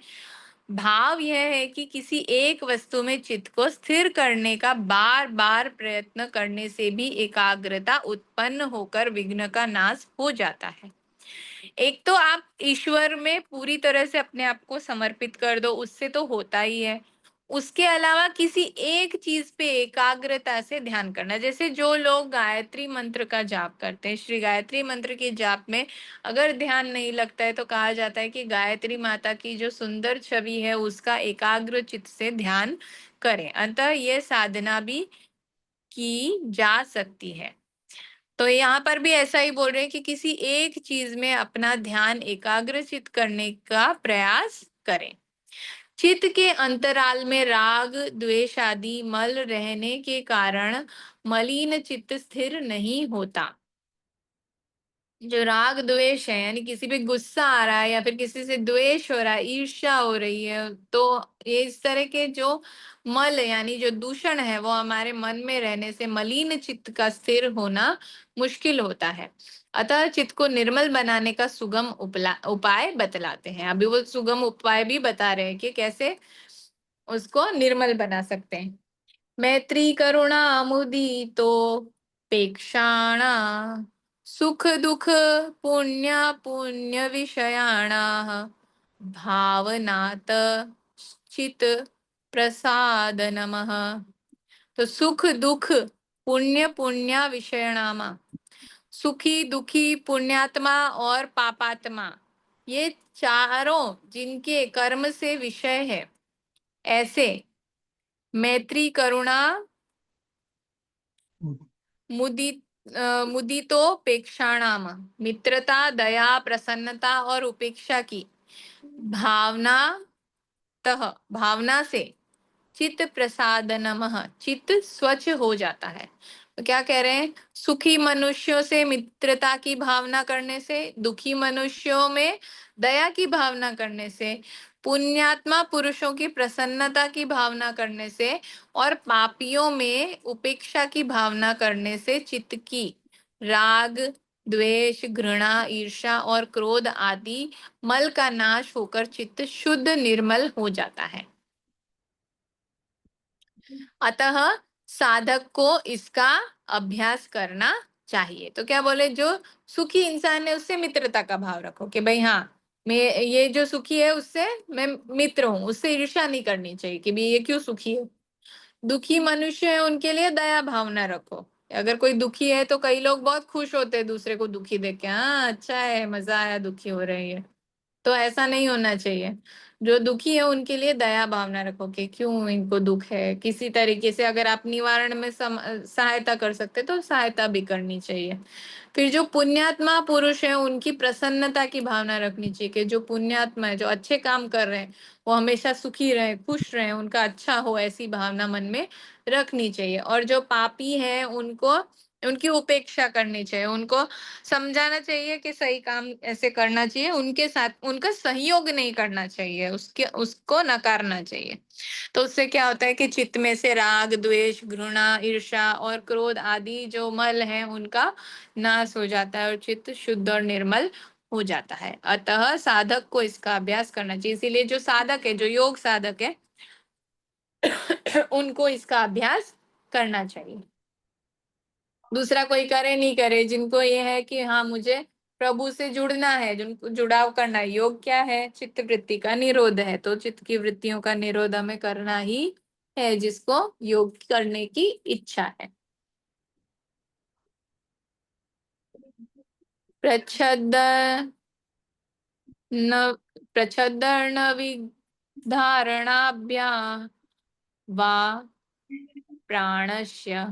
भाव यह है कि किसी एक वस्तु में चित्त को स्थिर करने का बार बार प्रयत्न करने से भी एकाग्रता उत्पन्न होकर विघ्न का नाश हो जाता है। एक तो आप ईश्वर में पूरी तरह से अपने आप को समर्पित कर दो, उससे तो होता ही है। उसके अलावा किसी एक चीज पे एकाग्रता से ध्यान करना, जैसे जो लोग गायत्री मंत्र का जाप करते हैं, श्री गायत्री मंत्र के जाप में अगर ध्यान नहीं लगता है तो कहा जाता है कि गायत्री माता की जो सुंदर छवि है उसका एकाग्र चित्त से ध्यान करें, अतः यह साधना भी की जा सकती है। तो यहाँ पर भी ऐसा ही बोल रहे हैं कि किसी एक चीज में अपना ध्यान एकाग्रचित करने का प्रयास करें। चित्त के अंतराल में राग द्वेष आदि मल रहने के कारण मलिन चित्त स्थिर नहीं होता। जो राग द्वेष है, यानी किसी पे गुस्सा आ रहा है या फिर किसी से द्वेष हो रहा है, ईर्ष्या हो रही है, तो ये इस तरह के जो मल यानी जो दूषण है वो हमारे मन में रहने से मलिन चित्त का स्थिर होना मुश्किल होता है। अतः चित्त को निर्मल बनाने का सुगम उपाय बतलाते हैं। अभी वो सुगम उपाय भी बता रहे हैं कि कैसे उसको निर्मल बना सकते हैं। मैत्री करुणा मुदितो पेक्षाणा, सुख दुख पुण्य विषयाणाः, भावनात चित प्रसादनमः। तो सुख दुख पुण्य विषयाणामा, सुखी दुखी पुण्यात्मा और पापात्मा, ये चारों जिनके कर्म से विषय है, ऐसे मैत्री करुणा मुदित मुदितोपेक्षाणाम, मित्रता दया प्रसन्नता और उपेक्षा की भावना, भावना से चित्त प्रसादनमः, चित्त स्वच्छ हो जाता है। तो क्या कह रहे हैं, सुखी मनुष्यों से मित्रता की भावना करने से, दुखी मनुष्यों में दया की भावना करने से, पुण्यात्मा पुरुषों की प्रसन्नता की भावना करने से और पापियों में उपेक्षा की भावना करने से चित्त की राग, द्वेष, घृणा, ईर्ष्या और क्रोध आदि मल का नाश होकर चित्त शुद्ध निर्मल हो जाता है। अतः साधक को इसका अभ्यास करना चाहिए। तो क्या बोले, जो सुखी इंसान है उससे मित्रता का भाव रखो कि भाई हाँ, मैं ये जो सुखी है उससे मैं मित्र हूं, उससे ईर्ष्या नहीं करनी चाहिए कि भाई ये क्यों सुखी है। दुखी मनुष्य है उनके लिए दया भावना रखो। अगर कोई दुखी है तो कई लोग बहुत खुश होते हैं दूसरे को दुखी देख के, हाँ अच्छा है, मजा आया, दुखी हो रही है। तो ऐसा नहीं होना चाहिए। जो दुखी है उनके लिए दया भावना रखो कि क्यों इनको दुख है, किसी तरीके से अगर आप निवारण में सहायता कर सकते तो सहायता भी करनी चाहिए। फिर जो पुण्यात्मा पुरुष है उनकी प्रसन्नता की भावना रखनी चाहिए कि जो पुण्यात्मा है, जो अच्छे काम कर रहे हैं, वो हमेशा सुखी रहे, खुश रहे, उनका अच्छा हो, ऐसी भावना मन में रखनी चाहिए। और जो पापी है उनको उनकी उपेक्षा करनी चाहिए, उनको समझाना चाहिए कि सही काम ऐसे करना चाहिए, उनके साथ उनका सहयोग नहीं करना चाहिए, उसके उसको नकारना चाहिए। तो उससे क्या होता है कि चित्त में से राग, द्वेष, घृणा, ईर्ष्या और क्रोध आदि जो मल है उनका नाश हो जाता है और चित्त शुद्ध और निर्मल हो जाता है। अतः साधक को इसका अभ्यास करना चाहिए। इसीलिए जो साधक है, जो योग साधक है, उनको इसका अभ्यास करना चाहिए। दूसरा कोई करे नहीं करे, जिनको ये है कि हाँ मुझे प्रभु से जुड़ना है, जिनको जुड़ाव करना है, योग क्या है, चित्त वृत्ति का निरोध है, तो चित्त की वृत्तियों का निरोध हमें करना ही है, जिसको योग करने की इच्छा है। प्रच्छद न प्रच्छदर्ण विधारणाभ्या वा प्राणस्य,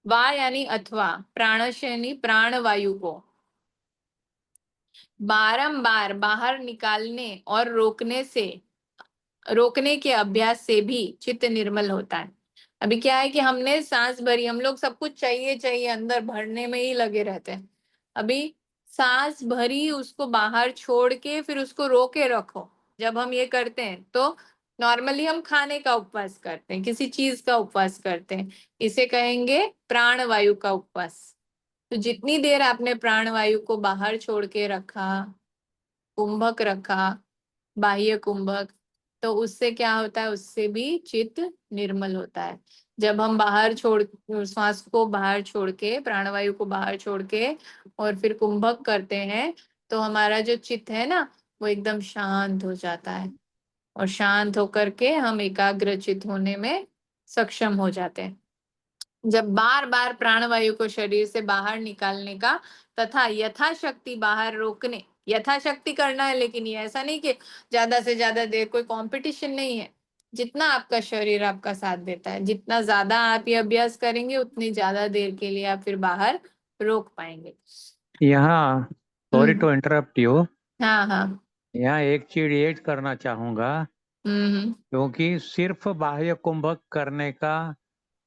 वा यानी अथवा, प्राणस्य यानी प्राणवायु को बारंबार बाहर निकालने और रोकने के अभ्यास से भी चित्त निर्मल होता है। अभी क्या है कि हमने सांस भरी, हम लोग सब कुछ चाहिए चाहिए अंदर भरने में ही लगे रहते हैं। अभी सांस भरी, उसको बाहर छोड़ के फिर उसको रोके रखो। जब हम ये करते हैं तो नॉर्मली हम खाने का उपवास करते हैं, किसी चीज का उपवास करते हैं, इसे कहेंगे प्राणवायु का उपवास। तो जितनी देर आपने प्राणवायु को बाहर छोड़ के रखा, कुंभक रखा, बाह्य कुंभक, तो उससे क्या होता है, उससे भी चित्त निर्मल होता है। जब हम बाहर छोड़, श्वास को बाहर छोड़ के, प्राणवायु को बाहर छोड़ के और फिर कुंभक करते हैं, तो हमारा जो चित्त है ना, वो एकदम शांत हो जाता है। और शांत होकर के हम एकाग्रचित्त होने में सक्षम हो जाते हैं। जब बार बार प्राणवायु को शरीर से बाहर निकालने का तथा यथाशक्ति बाहर रोकने, यथाशक्ति करना है, लेकिन ये ऐसा नहीं कि ज्यादा से ज्यादा देर, कोई कंपटीशन नहीं है। जितना आपका शरीर आपका साथ देता है, जितना ज्यादा आप ये अभ्यास करेंगे उतनी ज्यादा देर के लिए आप फिर बाहर रोक पाएंगे। यहाँ sorry hmm. To interrupt you, हाँ हाँ। यहाँ एक चीज ऐड करना चाहूंगा, हम्म। क्योंकि सिर्फ बाह्य कुंभक करने का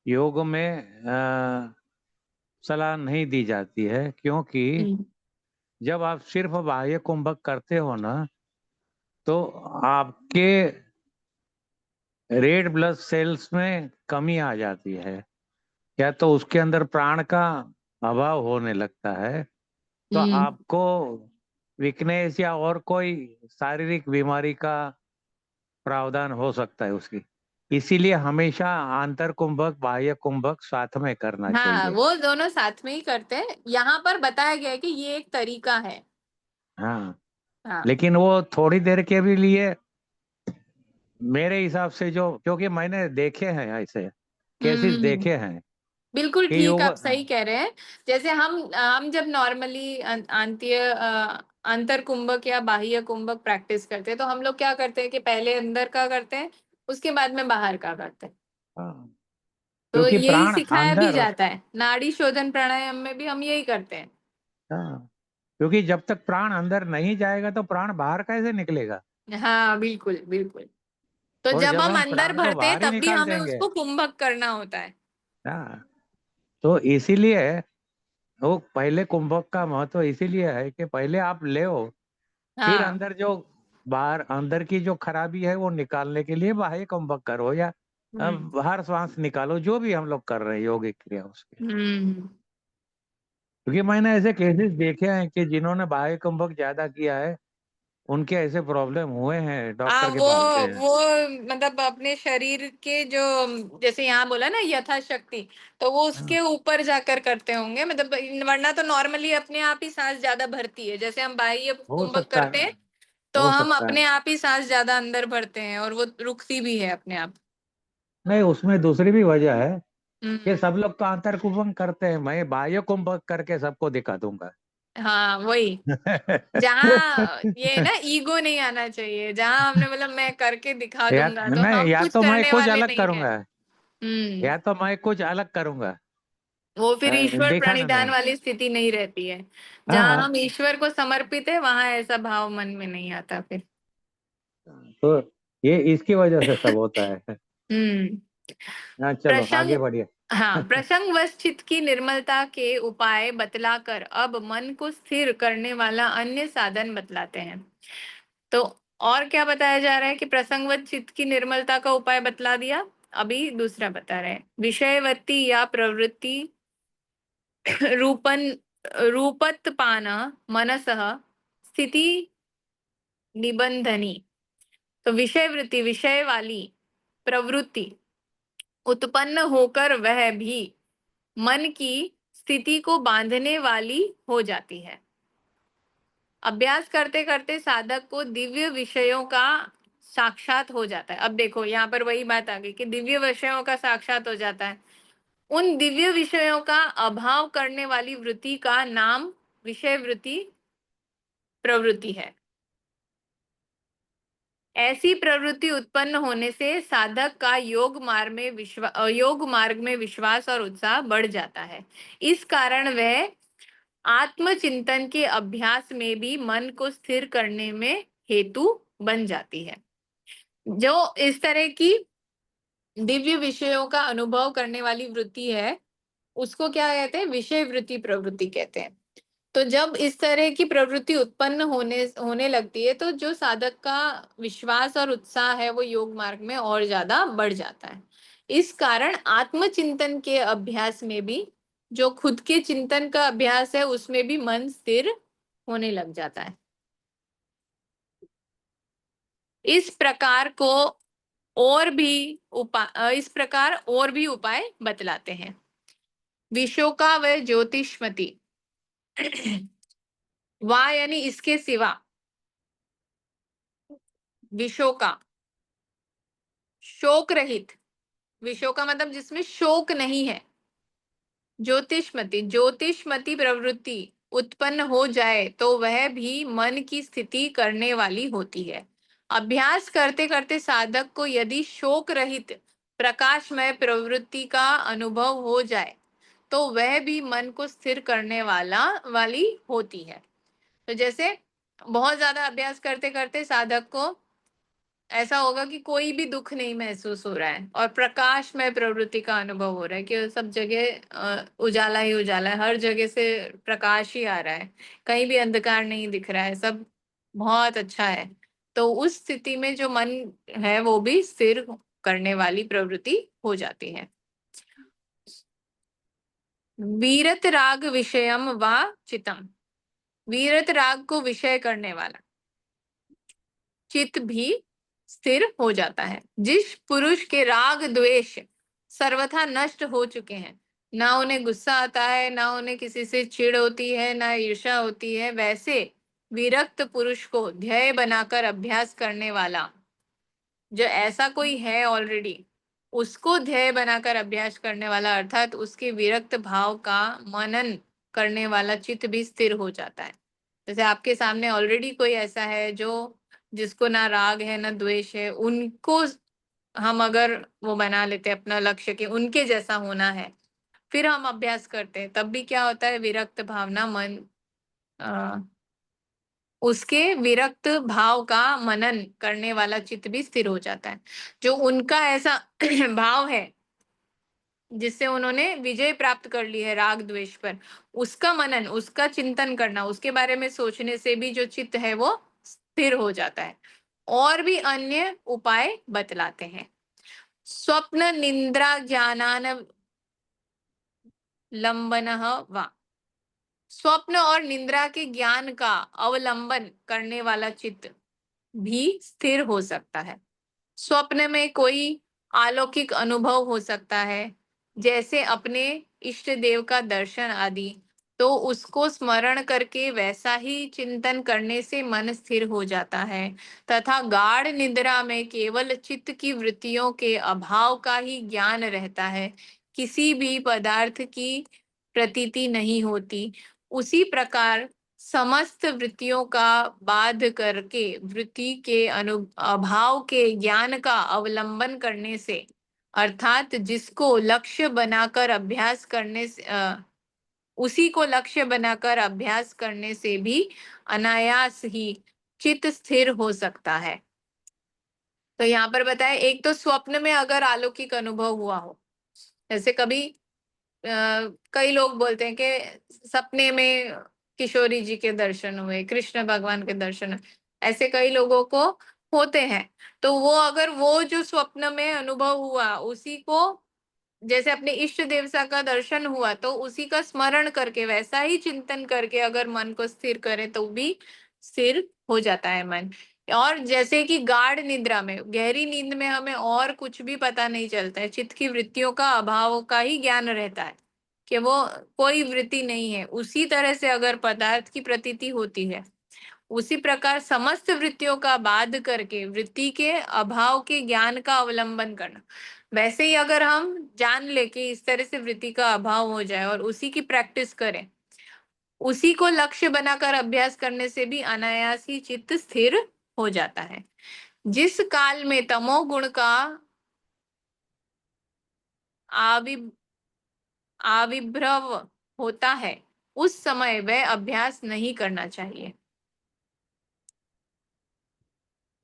योग में सलाह नहीं दी जाती है, क्योंकि हम्म। जब आप सिर्फ बाह्य कुंभक करते हो ना, तो आपके रेड ब्लड सेल्स में कमी आ जाती है, या तो उसके अंदर प्राण का अभाव होने लगता है, तो हम्म। आपको वीकनेस या और कोई शारीरिक बीमारी का प्रावधान हो सकता है उसकी। इसीलिए हमेशा आंतर कुंभक बाह्य कुंभक साथ में करना हाँ, चाहिए। वो दोनों साथ में ही करते हैं, यहाँ पर बताया गया है कि ये एक तरीका है। हाँ, हाँ। लेकिन वो थोड़ी देर के भी लिए, मेरे हिसाब से, जो क्योंकि मैंने देखे हैं ऐसे केसेस हम्म। देखे हैं बिल्कुल कि ठीक, योग। आप सही कह रहे हैं। जैसे हम जब नॉर्मली अंत्य अंतर कुंभक या बाह्य कुंभक प्रैक्टिस करते हैं, तो हम लोग क्या करते हैं कि पहले अंदर का करते हैं, उसके बाद में बाहर का करते हैं। हाँ, तो क्योंकि यही प्राण सिखाया भी अंदर। जाता है, नाड़ी शोधन प्राणायाम में भी हम यही करते हैं। हाँ, क्योंकि जब तक प्राण अंदर नहीं जाएगा तो प्राण बाहर कैसे निकलेगा। हाँ बिल्कुल बिल्कुल। तो और जब जब हम हम अंदर प्राण को भरते हैं बाहर ही तब भी निकाल हमें देंगे। उसको कुंभक करना होता है। हाँ, तो इसीलिए वो पहले कुंभक का महत्व इसीलिए है कि पहले आप ले, फिर हाँ। अंदर जो बाहर अंदर की जो खराबी है वो निकालने के लिए बाह्य कुंभक करो, या हम्म। बाहर श्वास निकालो, जो भी हम लोग कर रहे हैं योगिक क्रिया उसके। हम्म। क्योंकि मैंने ऐसे केसेस देखे हैं कि जिन्होंने बाह्य कुंभक ज्यादा किया है उनके ऐसे प्रॉब्लम हुए हैं, डॉक्टर के वो पास गए हैं। वो मतलब अपने शरीर के जो, जैसे यहाँ बोला ना यथाशक्ति, तो वो हाँ, उसके ऊपर जाकर करते होंगे, मतलब वरना तो नॉर्मली अपने आप ही सांस ज्यादा भरती है, जैसे हम बाह्य हो कुंभक सकता करते है, हैं तो हो हम सकता अपने है। आप ही सांस ज्यादा अंदर भरते हैं और वो रुकती भी है अपने आप। नहीं, उसमें दूसरी भी वजह है कि हम्म। सब लोग तो आंतर कुंभक करते हैं, मैं बाह्य कुंभक करके सबको दिखा दूंगा। हाँ वही, जहाँ ये ना ईगो नहीं आना चाहिए, जहाँ हमने मतलब मैं करके दिखा या दूंगा, तो नहीं, हम या कुछ तो मैं करने कुछ वाले अलग नहीं है। करूंगा, हम्म। या तो मैं कुछ अलग करूंगा। वो फिर ईश्वर देखा ना प्रणिधान मैं। वाली स्थिति नहीं रहती है। जहाँ हाँ, हम ईश्वर को समर्पित है वहां ऐसा भाव मन में नहीं आता फिर। तो ये इसकी वजह से सब होता है। हम्म। हाँ, चलो प्रसंग, आगे बढ़िए। हाँ, प्रसंगवश चित्त की निर्मलता के उपाय बतलाकर अब मन को स्थिर करने वाला अन्य साधन बतलाते हैं। तो और क्या बताया जा रहा है कि प्रसंगवत चित्त की निर्मलता का उपाय बतला दिया। अभी दूसरा बता रहे हैं, विषयवती या प्रवृत्ति रूपन रूपत्पान मनसः स्थिति निबंधनी। तो विषय वृत्ति, विषय वाली प्रवृत्ति उत्पन्न होकर वह भी मन की स्थिति को बांधने वाली हो जाती है। अभ्यास करते करते साधक को दिव्य विषयों का साक्षात हो जाता है। अब देखो यहाँ पर वही बात आ गई कि दिव्य विषयों का साक्षात हो जाता है। उन दिव्य विषयों का अभाव करने वाली वृत्ति का नाम विषय वृत्ति प्रवृत्ति है। ऐसी प्रवृत्ति उत्पन्न होने से साधक का योग मार्ग में विश्वास और उत्साह बढ़ जाता है। इस कारण वह आत्मचिंतन के अभ्यास में भी मन को स्थिर करने में हेतु बन जाती है। जो इस तरह की दिव्य विषयों का अनुभव करने वाली वृत्ति है, उसको क्या कहते हैं, विषय वृत्ति प्रवृत्ति कहते हैं। तो जब इस तरह की प्रवृत्ति उत्पन्न होने लगती है तो जो साधक का विश्वास और उत्साह है वो योग मार्ग में और ज्यादा बढ़ जाता है। इस कारण आत्मचिंतन के अभ्यास में भी, जो खुद के चिंतन का अभ्यास है उसमें भी मन स्थिर होने लग जाता है। इस प्रकार को इस प्रकार और भी उपाय बतलाते हैं। विशोका व ज्योतिष्मति वा यानी इसके सिवा, विशोका शोक रहित, विषयों का मतलब जिसमें शोक नहीं है, ज्योतिषमती प्रवृत्ति उत्पन्न हो जाए तो वह भी मन की स्थिति करने वाली होती है। अभ्यास करते करते साधक को यदि शोक रहित प्रकाशमय प्रवृत्ति का अनुभव हो जाए तो वह भी मन को स्थिर करने वाली होती है। तो जैसे बहुत ज्यादा अभ्यास करते करते साधक को ऐसा होगा कि कोई भी दुख नहीं महसूस हो रहा है और प्रकाश में प्रवृत्ति का अनुभव हो रहा है कि सब जगह उजाला ही उजाला है, हर जगह से प्रकाश ही आ रहा है, कहीं भी अंधकार नहीं दिख रहा है, सब बहुत अच्छा है। तो उस स्थिति में जो मन है वो भी स्थिर करने वाली प्रवृत्ति हो जाती है। वीरत राग विषयम व चितम, वीरत राग को विषय करने वाला चित्त भी स्थिर हो जाता है। जिस पुरुष के राग द्वेष सर्वथा नष्ट हो चुके हैं, ना उन्हें गुस्सा आता है, ना उन्हें किसी से चिढ़ होती है, ना ईर्ष्या होती है, वैसे विरक्त पुरुष को ध्येय बनाकर अभ्यास करने वाला, जो ऐसा कोई है ऑलरेडी, उसको ध्येय बनाकर अभ्यास करने वाला अर्थात उसके विरक्त भाव का मनन करने वाला चित्त भी स्थिर हो जाता है। जैसे आपके सामने ऑलरेडी कोई ऐसा है जो, जिसको ना राग है ना द्वेष है, उनको हम अगर वो बना लेते हैं अपना लक्ष्य कि उनके जैसा होना है, फिर हम अभ्यास करते हैं, तब भी क्या होता है, विरक्त भावना मन उसके विरक्त भाव का मनन करने वाला चित्त भी स्थिर हो जाता है। जो उनका ऐसा भाव है जिससे उन्होंने विजय प्राप्त कर ली है राग द्वेष पर, उसका मनन, उसका चिंतन करना, उसके बारे में सोचने से भी जो चित्त है वो स्थिर हो जाता है। और भी अन्य उपाय बतलाते हैं। स्वप्न निंद्रा ज्ञानान लंबन वा, स्वप्न और निंद्रा के ज्ञान का अवलंबन करने वाला चित्त भी स्थिर हो सकता है। स्वप्न में कोई अलौकिक अनुभव हो सकता है, जैसे अपने इष्ट देव का दर्शन आदि, तो उसको स्मरण करके वैसा ही चिंतन करने से मन स्थिर हो जाता है। तथा गाढ़ निद्रा में केवल चित्त की वृत्तियों के अभाव का ही ज्ञान रहता है, किसी भी पदार्थ की प्रतीति नहीं होती। उसी प्रकार समस्त वृत्तियों का बाध करके वृत्ति के अभाव के ज्ञान का अवलंबन करने से, अर्थात जिसको लक्ष्य बनाकर अभ्यास करने से उसी को लक्ष्य बनाकर अभ्यास करने से भी अनायास ही चित्त स्थिर हो सकता है। तो यहाँ पर बताए, एक तो स्वप्न में अगर अलौकिक अनुभव हुआ हो, जैसे कभी कई लोग बोलते हैं कि सपने में किशोरी जी के दर्शन हुए, कृष्ण भगवान के दर्शन हुए, ऐसे कई लोगों को होते हैं। तो वो अगर वो जो स्वप्न में अनुभव हुआ उसी को, जैसे अपने इष्ट देवता का दर्शन हुआ तो उसी का स्मरण करके वैसा ही चिंतन करके अगर मन को स्थिर करे तो भी स्थिर हो जाता है मन। और जैसे कि गाढ़ निद्रा में, गहरी नींद में हमें और कुछ भी पता नहीं चलता है, चित्त की वृत्तियों का अभाव का ही ज्ञान रहता है कि वो कोई वृत्ति नहीं है, उसी तरह से अगर पदार्थ की प्रतीति होती है, उसी प्रकार समस्त वृत्तियों का बाध करके वृत्ति के अभाव के ज्ञान का अवलंबन करना। वैसे ही अगर हम जान ले कि इस तरह से वृत्ति का अभाव हो जाए और उसी की प्रैक्टिस करें, उसी को लक्ष्य बनाकर अभ्यास करने से भी अनायास ही चित्त स्थिर हो जाता है। जिस काल में तमोगुण का आवि आविर्भाव होता है, उस समय वह अभ्यास नहीं करना चाहिए।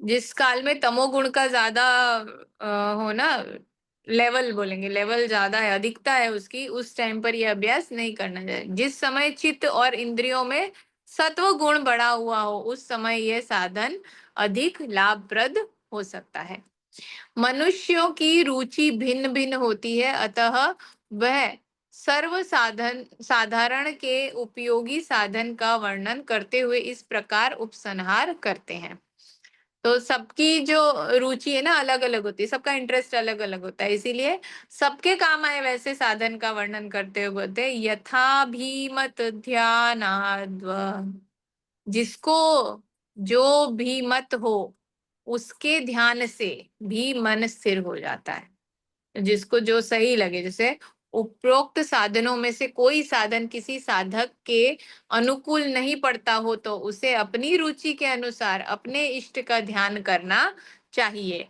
जिस काल में तमोगुण का ज्यादा हो ना, लेवल बोलेंगे, लेवल ज्यादा है, अधिकता है उसकी, उस टाइम पर यह अभ्यास नहीं करना चाहिए। जिस समय चित्त और इंद्रियों में सत्व गुण बढ़ा हुआ हो, उस समय यह साधन अधिक लाभप्रद हो सकता है। मनुष्यों की रुचि भिन्न भिन्न होती है, अतः वह सर्व साधन साधारण के उपयोगी साधन का वर्णन करते हुए इस प्रकार उपसंहार करते हैं। तो सबकी जो रुचि है ना अलग अलग होती है, सबका इंटरेस्ट अलग अलग होता है, इसीलिए सबके काम आए वैसे साधन का वर्णन करते हुए बोलते हैं, यथा भीमत ध्यानाद्व, जिसको जो भी मत हो उसके ध्यान से भी मन स्थिर हो जाता है। जिसको जो सही लगे, जैसे उपरोक्त साधनों में से कोई साधन किसी साधक के अनुकूल नहीं पड़ता हो तो उसे अपनी रुचि के अनुसार अपने इष्ट का ध्यान करना चाहिए।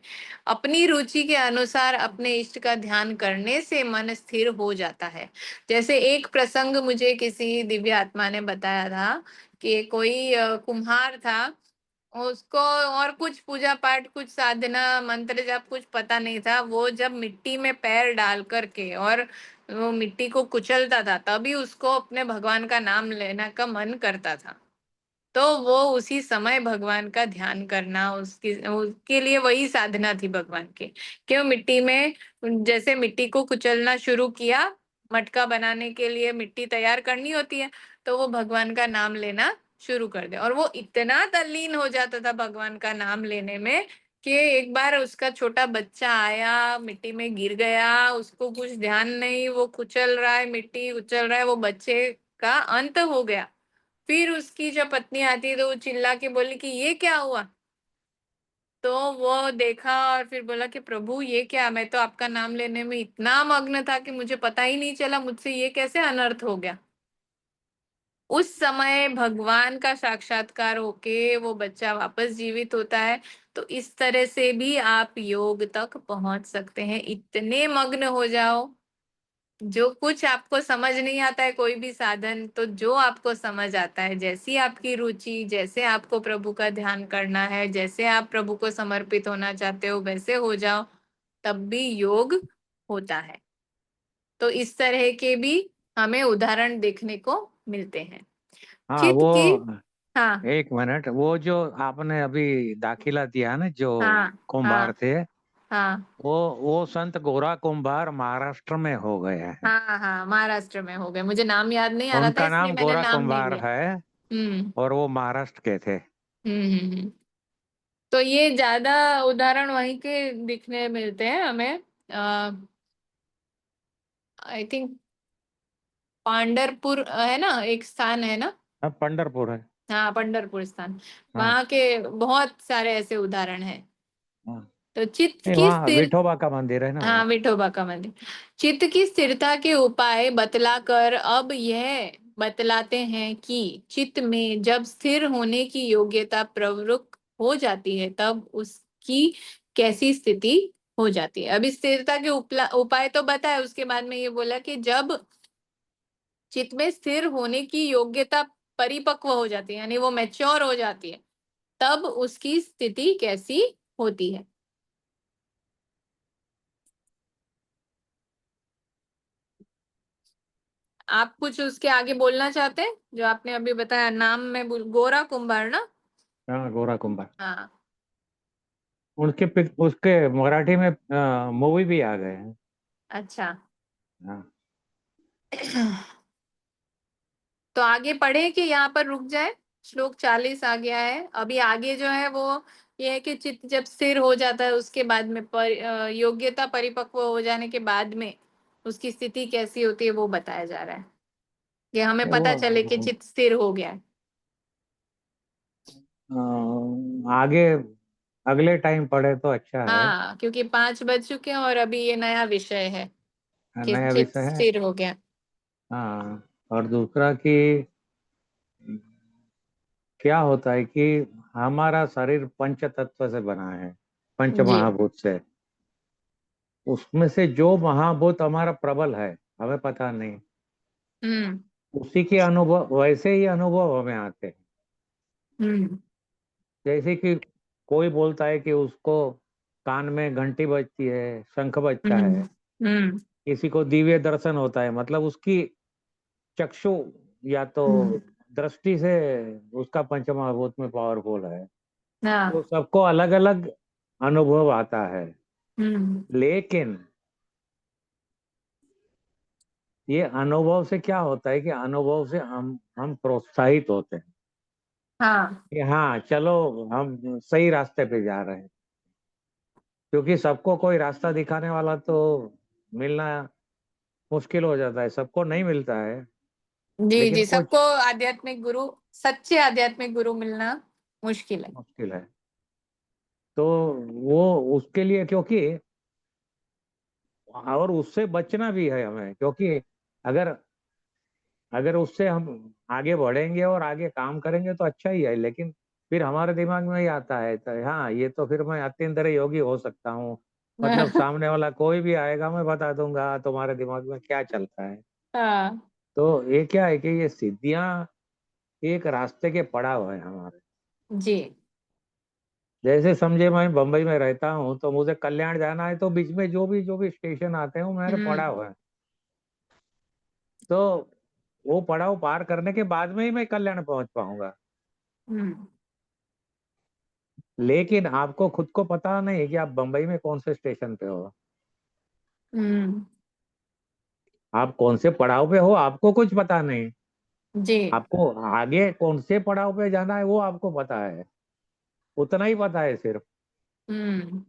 अपनी रुचि के अनुसार अपने इष्ट का ध्यान करने से मन स्थिर हो जाता है। जैसे एक प्रसंग मुझे किसी दिव्य आत्मा ने बताया था कि कोई कुम्हार था, उसको और कुछ पूजा पाठ, कुछ साधना, मंत्र जाप कुछ पता नहीं था। वो जब मिट्टी में पैर डाल करके और वो मिट्टी को कुचलता था तभी उसको अपने भगवान का नाम लेने का मन करता था। तो वो उसी समय भगवान का ध्यान करना उसकी उसके लिए वही साधना थी भगवान की, कि वो मिट्टी में, जैसे मिट्टी को कुचलना शुरू किया, मटका बनाने के लिए मिट्टी तैयार करनी होती है, तो वो भगवान का नाम लेना शुरू कर दे। और वो इतना तल्लीन हो जाता था भगवान का नाम लेने में कि एक बार उसका छोटा बच्चा आया, मिट्टी में गिर गया, उसको कुछ ध्यान नहीं, वो कुचल रहा है, मिट्टी उचल रहा है, वो बच्चे का अंत हो गया। फिर उसकी जब पत्नी आती है तो वो चिल्ला के बोली कि ये क्या हुआ। तो वो देखा और फिर बोला कि प्रभु ये क्या, मैं तो आपका नाम लेने में इतना मग्न था कि मुझे पता ही नहीं चला, मुझसे ये कैसे अनर्थ हो गया। उस समय भगवान का साक्षात्कार होके वो बच्चा वापस जीवित होता है। तो इस तरह से भी आप योग तक पहुंच सकते हैं। इतने मग्न हो जाओ, जो कुछ आपको समझ नहीं आता है कोई भी साधन, तो जो आपको समझ आता है, जैसी आपकी रुचि, जैसे आपको प्रभु का ध्यान करना है, जैसे आप प्रभु को समर्पित होना चाहते हो, वैसे हो जाओ, तब भी योग होता है। तो इस तरह के भी हमें उदाहरण देखने को मिलते हैं। हाँ चित्त वो, की। हाँ। एक मिनट, वो जो आपने अभी दाखिला दिया ना, जो हाँ। कुंभार हाँ। थे, हाँ। वो संत गोरा कुंभार महाराष्ट्र में हो गए हैं। हाँ। हाँ, महाराष्ट्र में हो गए, मुझे नाम याद नहीं आ रहा था उनका इसलिए नाम मैंने गोरा नाम नहीं कुंभार लिया। है, हम्म। और वो महाराष्ट्र के थे। तो ये ज्यादा उदाहरण वहीं के दिखने मिलते हैं हमें। आई थिंक पांडरपुर है ना, एक स्थान है ना। अब पंढरपुर है। हाँ, पंडरपुर स्थान। हाँ वहां के बहुत सारे ऐसे उदाहरण हैं। हाँ। तो चित्त नहीं, की वहाँ स्थिर। विठोबा का मंदिर है ना हाँ, वो। विठोबा का मंदिर। चित्त की स्थिरता के उपाय बतलाकर अब यह बतलाते हैं कि चित्त में जब स्थिर होने की योग्यता प्रवृत्त हो जाती है तब उसकी कैसी स्थिति हो जाती है। अभी स्थिरता के उपाय तो बताया, उसके बाद में ये बोला कि जब चित्त में स्थिर होने की योग्यता परिपक्व हो जाती है, यानी वो मैच्योर हो जाती है, तब उसकी स्थिति कैसी होती है। आप कुछ उसके आगे बोलना चाहते हैं, जो आपने अभी बताया नाम में गोरा कुंभार ना। हाँ, गोरा कुंभार। हाँ। उसके मराठी में मूवी भी आ गए हैं। अच्छा। हाँ। तो आगे पढ़े कि यहाँ पर रुक जाए। श्लोक 40 आ गया है, अभी आगे जो है वो ये है कि चित्त जब स्थिर हो जाता है उसके बाद में योग्यता परिपक्व हो जाने के बाद में उसकी स्थिति कैसी होती है वो बताया जा रहा है, कि हमें नहीं, पता चले कि चित्त स्थिर हो गया है। आगे अगले टाइम पढ़े तो अच्छा है। हाँ, क्योंकि 5 बज चुके हैं और अभी ये नया विषय है कि नया चित्त विषय है। स्थिर हो गया। हाँ, और दूसरा कि क्या होता है कि हमारा शरीर पंच तत्व से बना है, पंच जी। महाभूत से। उसमें से जो महाभूत हमारा प्रबल है, हमें पता नहीं, हम्म। उसी के अनुभव, वैसे ही अनुभव हमें आते हैं। हम्म। जैसे कि कोई बोलता है कि उसको कान में घंटी बजती है, शंख बजता हम्म। है। हम्म। किसी को दिव्य दर्शन होता है, मतलब उसकी चक्षु या तो हम्म। दृष्टि से उसका पंचमहाभूत में पावरफुल है। तो हाँ। सबको अलग अलग अनुभव आता है। हम्म। लेकिन ये अनुभव से क्या होता है कि अनुभव से हम प्रोत्साहित होते हैं हाँ। कि हाँ चलो, हम सही रास्ते पे जा रहे हैं। क्योंकि सबको कोई रास्ता दिखाने वाला तो मिलना मुश्किल हो जाता है, सबको नहीं मिलता है। जी लेकिन जी, सबको कुछ आध्यात्मिक गुरु, सच्चे आध्यात्मिक गुरु मिलना मुश्किल है। मुश्किल है। तो वो उसके लिए, क्योंकि और उससे बचना भी है हमें, क्योंकि अगर अगर उससे हम आगे बढ़ेंगे और आगे काम करेंगे तो अच्छा ही है। लेकिन फिर हमारे दिमाग में ही आता है, तो हाँ ये तो फिर मैं अत्यंत योगी हो सकता हूँ। मतलब सामने वाला कोई भी आएगा, मैं बता दूंगा तुम्हारे दिमाग में क्या चलता है। हाँ। तो ये क्या है कि ये सिद्धियां एक रास्ते के पड़ाव है हमारे। जी। जैसे समझे, मैं बम्बई में रहता हूँ तो मुझे कल्याण जाना है, तो बीच में जो भी स्टेशन आते हैं वो मेरे हम्म। पड़ाव है। तो वो पड़ाव पार करने के बाद में ही मैं कल्याण पहुंच पाऊंगा। हम्म। लेकिन आपको खुद को पता नहीं है कि आप बंबई में कौन से स्टेशन पे हो, हम्म। आप कौन से पड़ाव पे हो, आपको कुछ पता नहीं। जी। आपको आगे कौन से पड़ाव पे जाना है वो आपको पता है, उतना ही पता है सिर्फ। हम्म।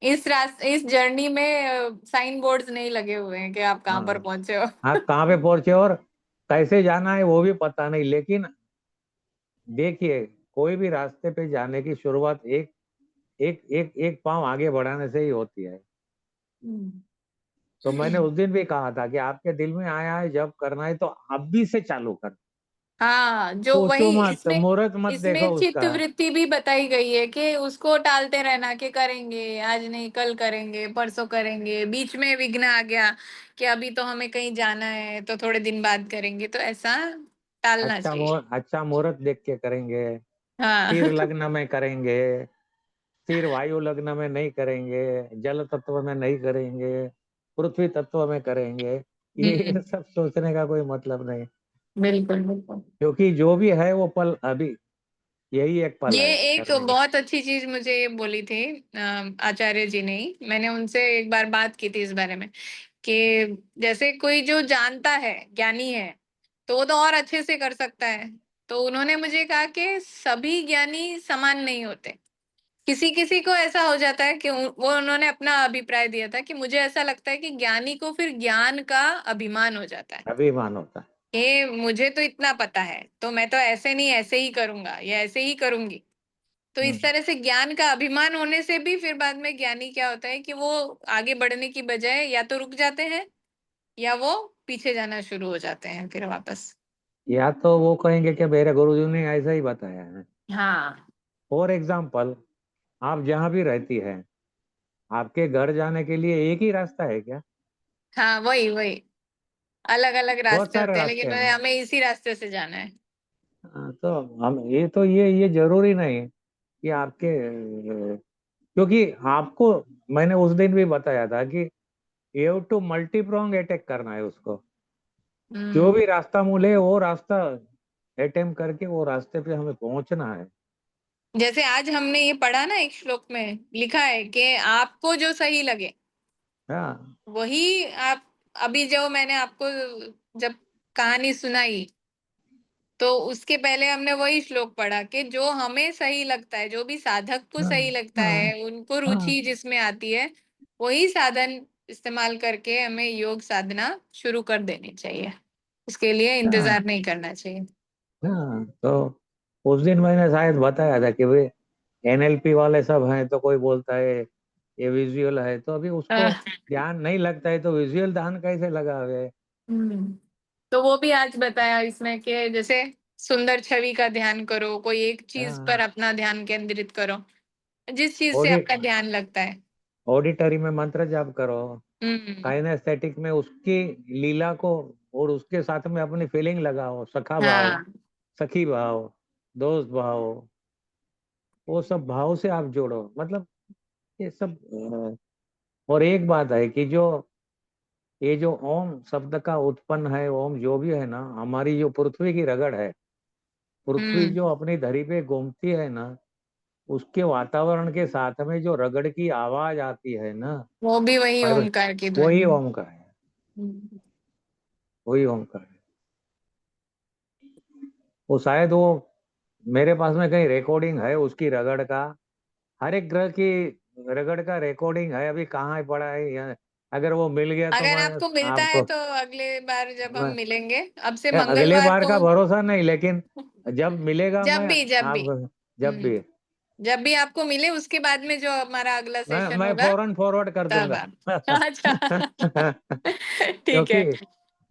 इस जर्नी में साइन बोर्ड्स नहीं लगे हुए हैं कि आप कहाँ पर हाँ, पहुंचे हो। आप कहाँ पे पहुंचे और कैसे जाना है वो भी पता नहीं। लेकिन देखिए, कोई भी रास्ते पे जाने की शुरुआत एक एक एक एक पांव आगे बढ़ाने से ही होती है। हम्म। तो मैंने उस दिन भी कहा था कि आपके दिल में आया है जब करना है तो अभी से चालू कर। हाँ, जो सोचो वही मत, इसमें मुहूर्त मत देखो इसमें चित्त उसका। वृत्ति भी बताई गई है कि उसको टालते रहना, कि करेंगे आज नहीं, कल करेंगे, परसों करेंगे, बीच में विघ्न आ गया कि अभी तो हमें कहीं जाना है तो थोड़े दिन बाद करेंगे, तो ऐसा टालना चाहिए। अच्छा मुहूर्त देख के करेंगे, हाँ। फिर लग्न में करेंगे, फिर वायु लग्न में नहीं करेंगे, जल तत्व में नहीं करेंगे। पृथ्वी तत्व में करेंगे, ये हम्म। सब सोचने का कोई मतलब नहीं। बिल्कुल बिल्कुल। क्योंकि जो भी है वो पल अभी, यही एक पल ये है एक करने का। बहुत अच्छी चीज मुझे बोली थी आचार्य जी ने ही। मैंने उनसे एक बार बात की थी इस बारे में कि जैसे कोई जो जानता है, ज्ञानी है, तो वो तो और अच्छे से कर सकता है। तो उन्होंने मुझे कहा कि सभी ज्ञानी समान नहीं होते। किसी किसी को ऐसा हो जाता है कि वो उन्होंने अपना अभिप्राय दिया था कि मुझे ऐसा लगता है कि ज्ञानी को फिर ज्ञान का अभिमान हो जाता है अभिमान होता है। कि मुझे तो इतना पता है, तो मैं तो ऐसे नहीं ऐसे ही करूंगा या ऐसे ही करूंगी। तो इस हम्म। तरह से ज्ञान का अभिमान होने से भी फिर बाद में ज्ञानी क्या होता है कि वो आगे बढ़ने की बजाय या तो रुक जाते हैं या वो पीछे जाना शुरू हो जाते हैं फिर वापस। या तो वो कहेंगे कि मेरे गुरुजी ने ऐसा ही बताया है। हाँ फॉर एग्जाम्पल, आप जहाँ भी रहती है, आपके घर जाने के लिए एक ही रास्ता है क्या? हाँ, वही वही। अलग अलग बहुत रास्ते सारे होते हैं रास्ते लेकिन हैं ना। हमें इसी रास्ते से जाना है। हाँ, तो हम ये तो ये जरूरी नहीं है कि आपके क्योंकि आपको मैंने उस दिन भी बताया था कि you have to multi prong attack करना है उसको। जो हम्म। भी रास्ता मिले वो रास्ता अटेम्प्ट करके वो रास्ते पे हमें पहुंचना है। जैसे आज हमने ये पढ़ा ना, एक श्लोक में लिखा है कि आपको जो सही लगे हाँ वही आप। अभी जो मैंने आपको जब कहानी सुनाई, तो उसके पहले हमने वही श्लोक पढ़ा कि जो हमें सही लगता है, जो भी साधक को हाँ सही लगता हाँ है, उनको हाँ रुचि जिसमें आती है, वही साधन इस्तेमाल करके हमें योग साधना शुरू कर देनी चाहिए। उसके लिए हाँ इंतजार नहीं करना चाहिए। हाँ। तो उस दिन मैंने शायद बताया था कि भाई एनएलपी वाले सब हैं, तो कोई बोलता है ये विजुअल है, तो अभी उसको अह, ध्यान नहीं लगता है तो विजुअल ध्यान कैसे लगावे? हम्म। तो वो भी आज बताया इसमें कि जैसे सुंदर छवि का ध्यान करो, कोई एक चीज पर हाँ। अपना ध्यान केंद्रित करो, जिस चीज से ऑडि आपका ध्यान लगता है। ऑडिटरी में मंत्र जाप करो। हम्म। काइनेस्थेटिक में उसकी लीला को और उसके साथ में अपनी फीलिंग लगाओ, सखा भाव, हाँ। सखी भाव, दोस्त भाव, वो सब भाव से आप जोड़ो। मतलब ये सब और एक बात है कि जो ये जो ओम शब्द का उत्पन्न है, ओम जो भी है ना, हमारी जो पृथ्वी की रगड़ है, पृथ्वी हम्म। जो अपनी धरी पे घूमती है ना, उसके वातावरण के साथ में जो रगड़ की आवाज आती है ना, वो भी वही पर ओमकार की वही ध्वनि है। ओम का है। हम्म। वही ओम का है। वो शायद वो मेरे पास में कहीं रिकॉर्डिंग है उसकी रगड़ का। हर एक ग्रह की रगड़ का रिकॉर्डिंग है, अभी कहाँ है पड़ा है यहाँ। अगर वो मिल गया तो अगर मैं आपको मिलता है आपको तो अगले बार जब हम मैं मिलेंगे, अब से अगले मंगलवार बार को। का भरोसा नहीं, लेकिन जब मिलेगा जब मैं भी जब भी। आप जब भी जब भी आपको मिले उसके बाद में जो हमारा अगला सेशन मैं होगा, फौरन फॉरवर्ड कर तब दूंगा। आप। अच्छा। ठीक क्योंकि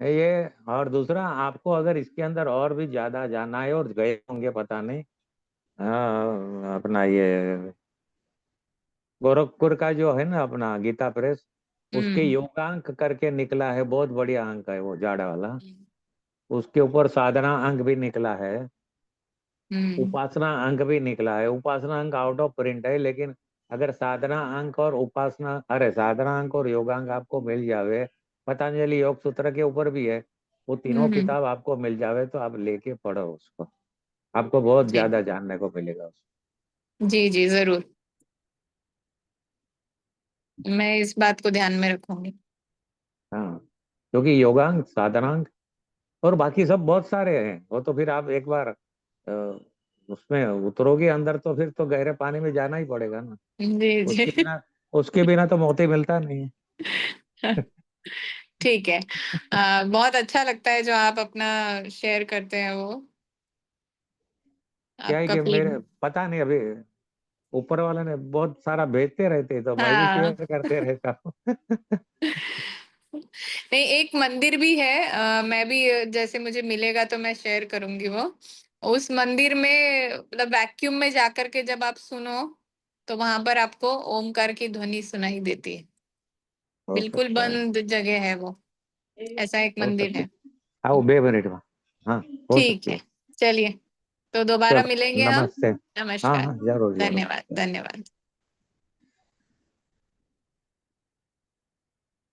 है। ये और दूसरा, आपको अगर इसके अंदर और भी ज्यादा जानना है और गए होंगे पता नहीं, अपना ये गोरखपुर का जो है ना अपना गीता प्रेस, उसके हम्म। योगांक करके निकला है, बहुत बढ़िया अंक है वो जाड़ा वाला। उसके ऊपर साधना अंक भी निकला है, हम्म। उपासना अंक भी निकला है। उपासना अंक आउट ऑफ प्रिंट है, लेकिन अगर साधना अंक और उपासना, अरे साधना अंक और योगांक आपको मिल जावे, पतंजलि योग सूत्र के ऊपर भी है, वो तीनों हम्म। किताब आपको मिल जावे तो आप लेके पढ़ो उसको। आपको बहुत जी ज्यादा जानने को मिलेगा उसको। जी जी, जरूर। मैं इस बात को ध्यान में रखूंगी। हाँ, क्योंकि योगांक साधनांक और बाकी सब बहुत सारे हैं, वो तो फिर आप एक बार उसमें उतरोगे अंदर तो फिर तो गहरे पानी में जाना ही पड़ेगा ना। जी जी। उसके बिना उसके बिना तो मोती मिलता नहीं ठीक है। बहुत अच्छा लगता है जो आप अपना शेयर करते हैं वो। क्या है आपका कि मेरे फील। पता नहीं अभी ऊपर वाले ने बहुत सारा भेजते रहते तो मैं भी हाँ। शेयर करते रहता हूँ। नहीं, एक मंदिर भी है, मैं भी जैसे मुझे मिलेगा तो मैं शेयर करूंगी वो। उस मंदिर में मतलब वैक्यूम में जाकर के जब आप सुनो, तो वहां पर आपको ओमकार की ध्वनि सुनाई देती है। हो बिल्कुल सकता है। बंद जगह है वो, ऐसा एक हो मंदिर सकता है। है। आओ 2 मिनट में। हाँ, हो ठीक सकती है। है। चलिए, तो दोबारा चलो मिलेंगे हम। नमस्ते। हाँ नमस्कार। हाँ, जरूर जरूर धन्यवाद जरूर। धन्यवाद।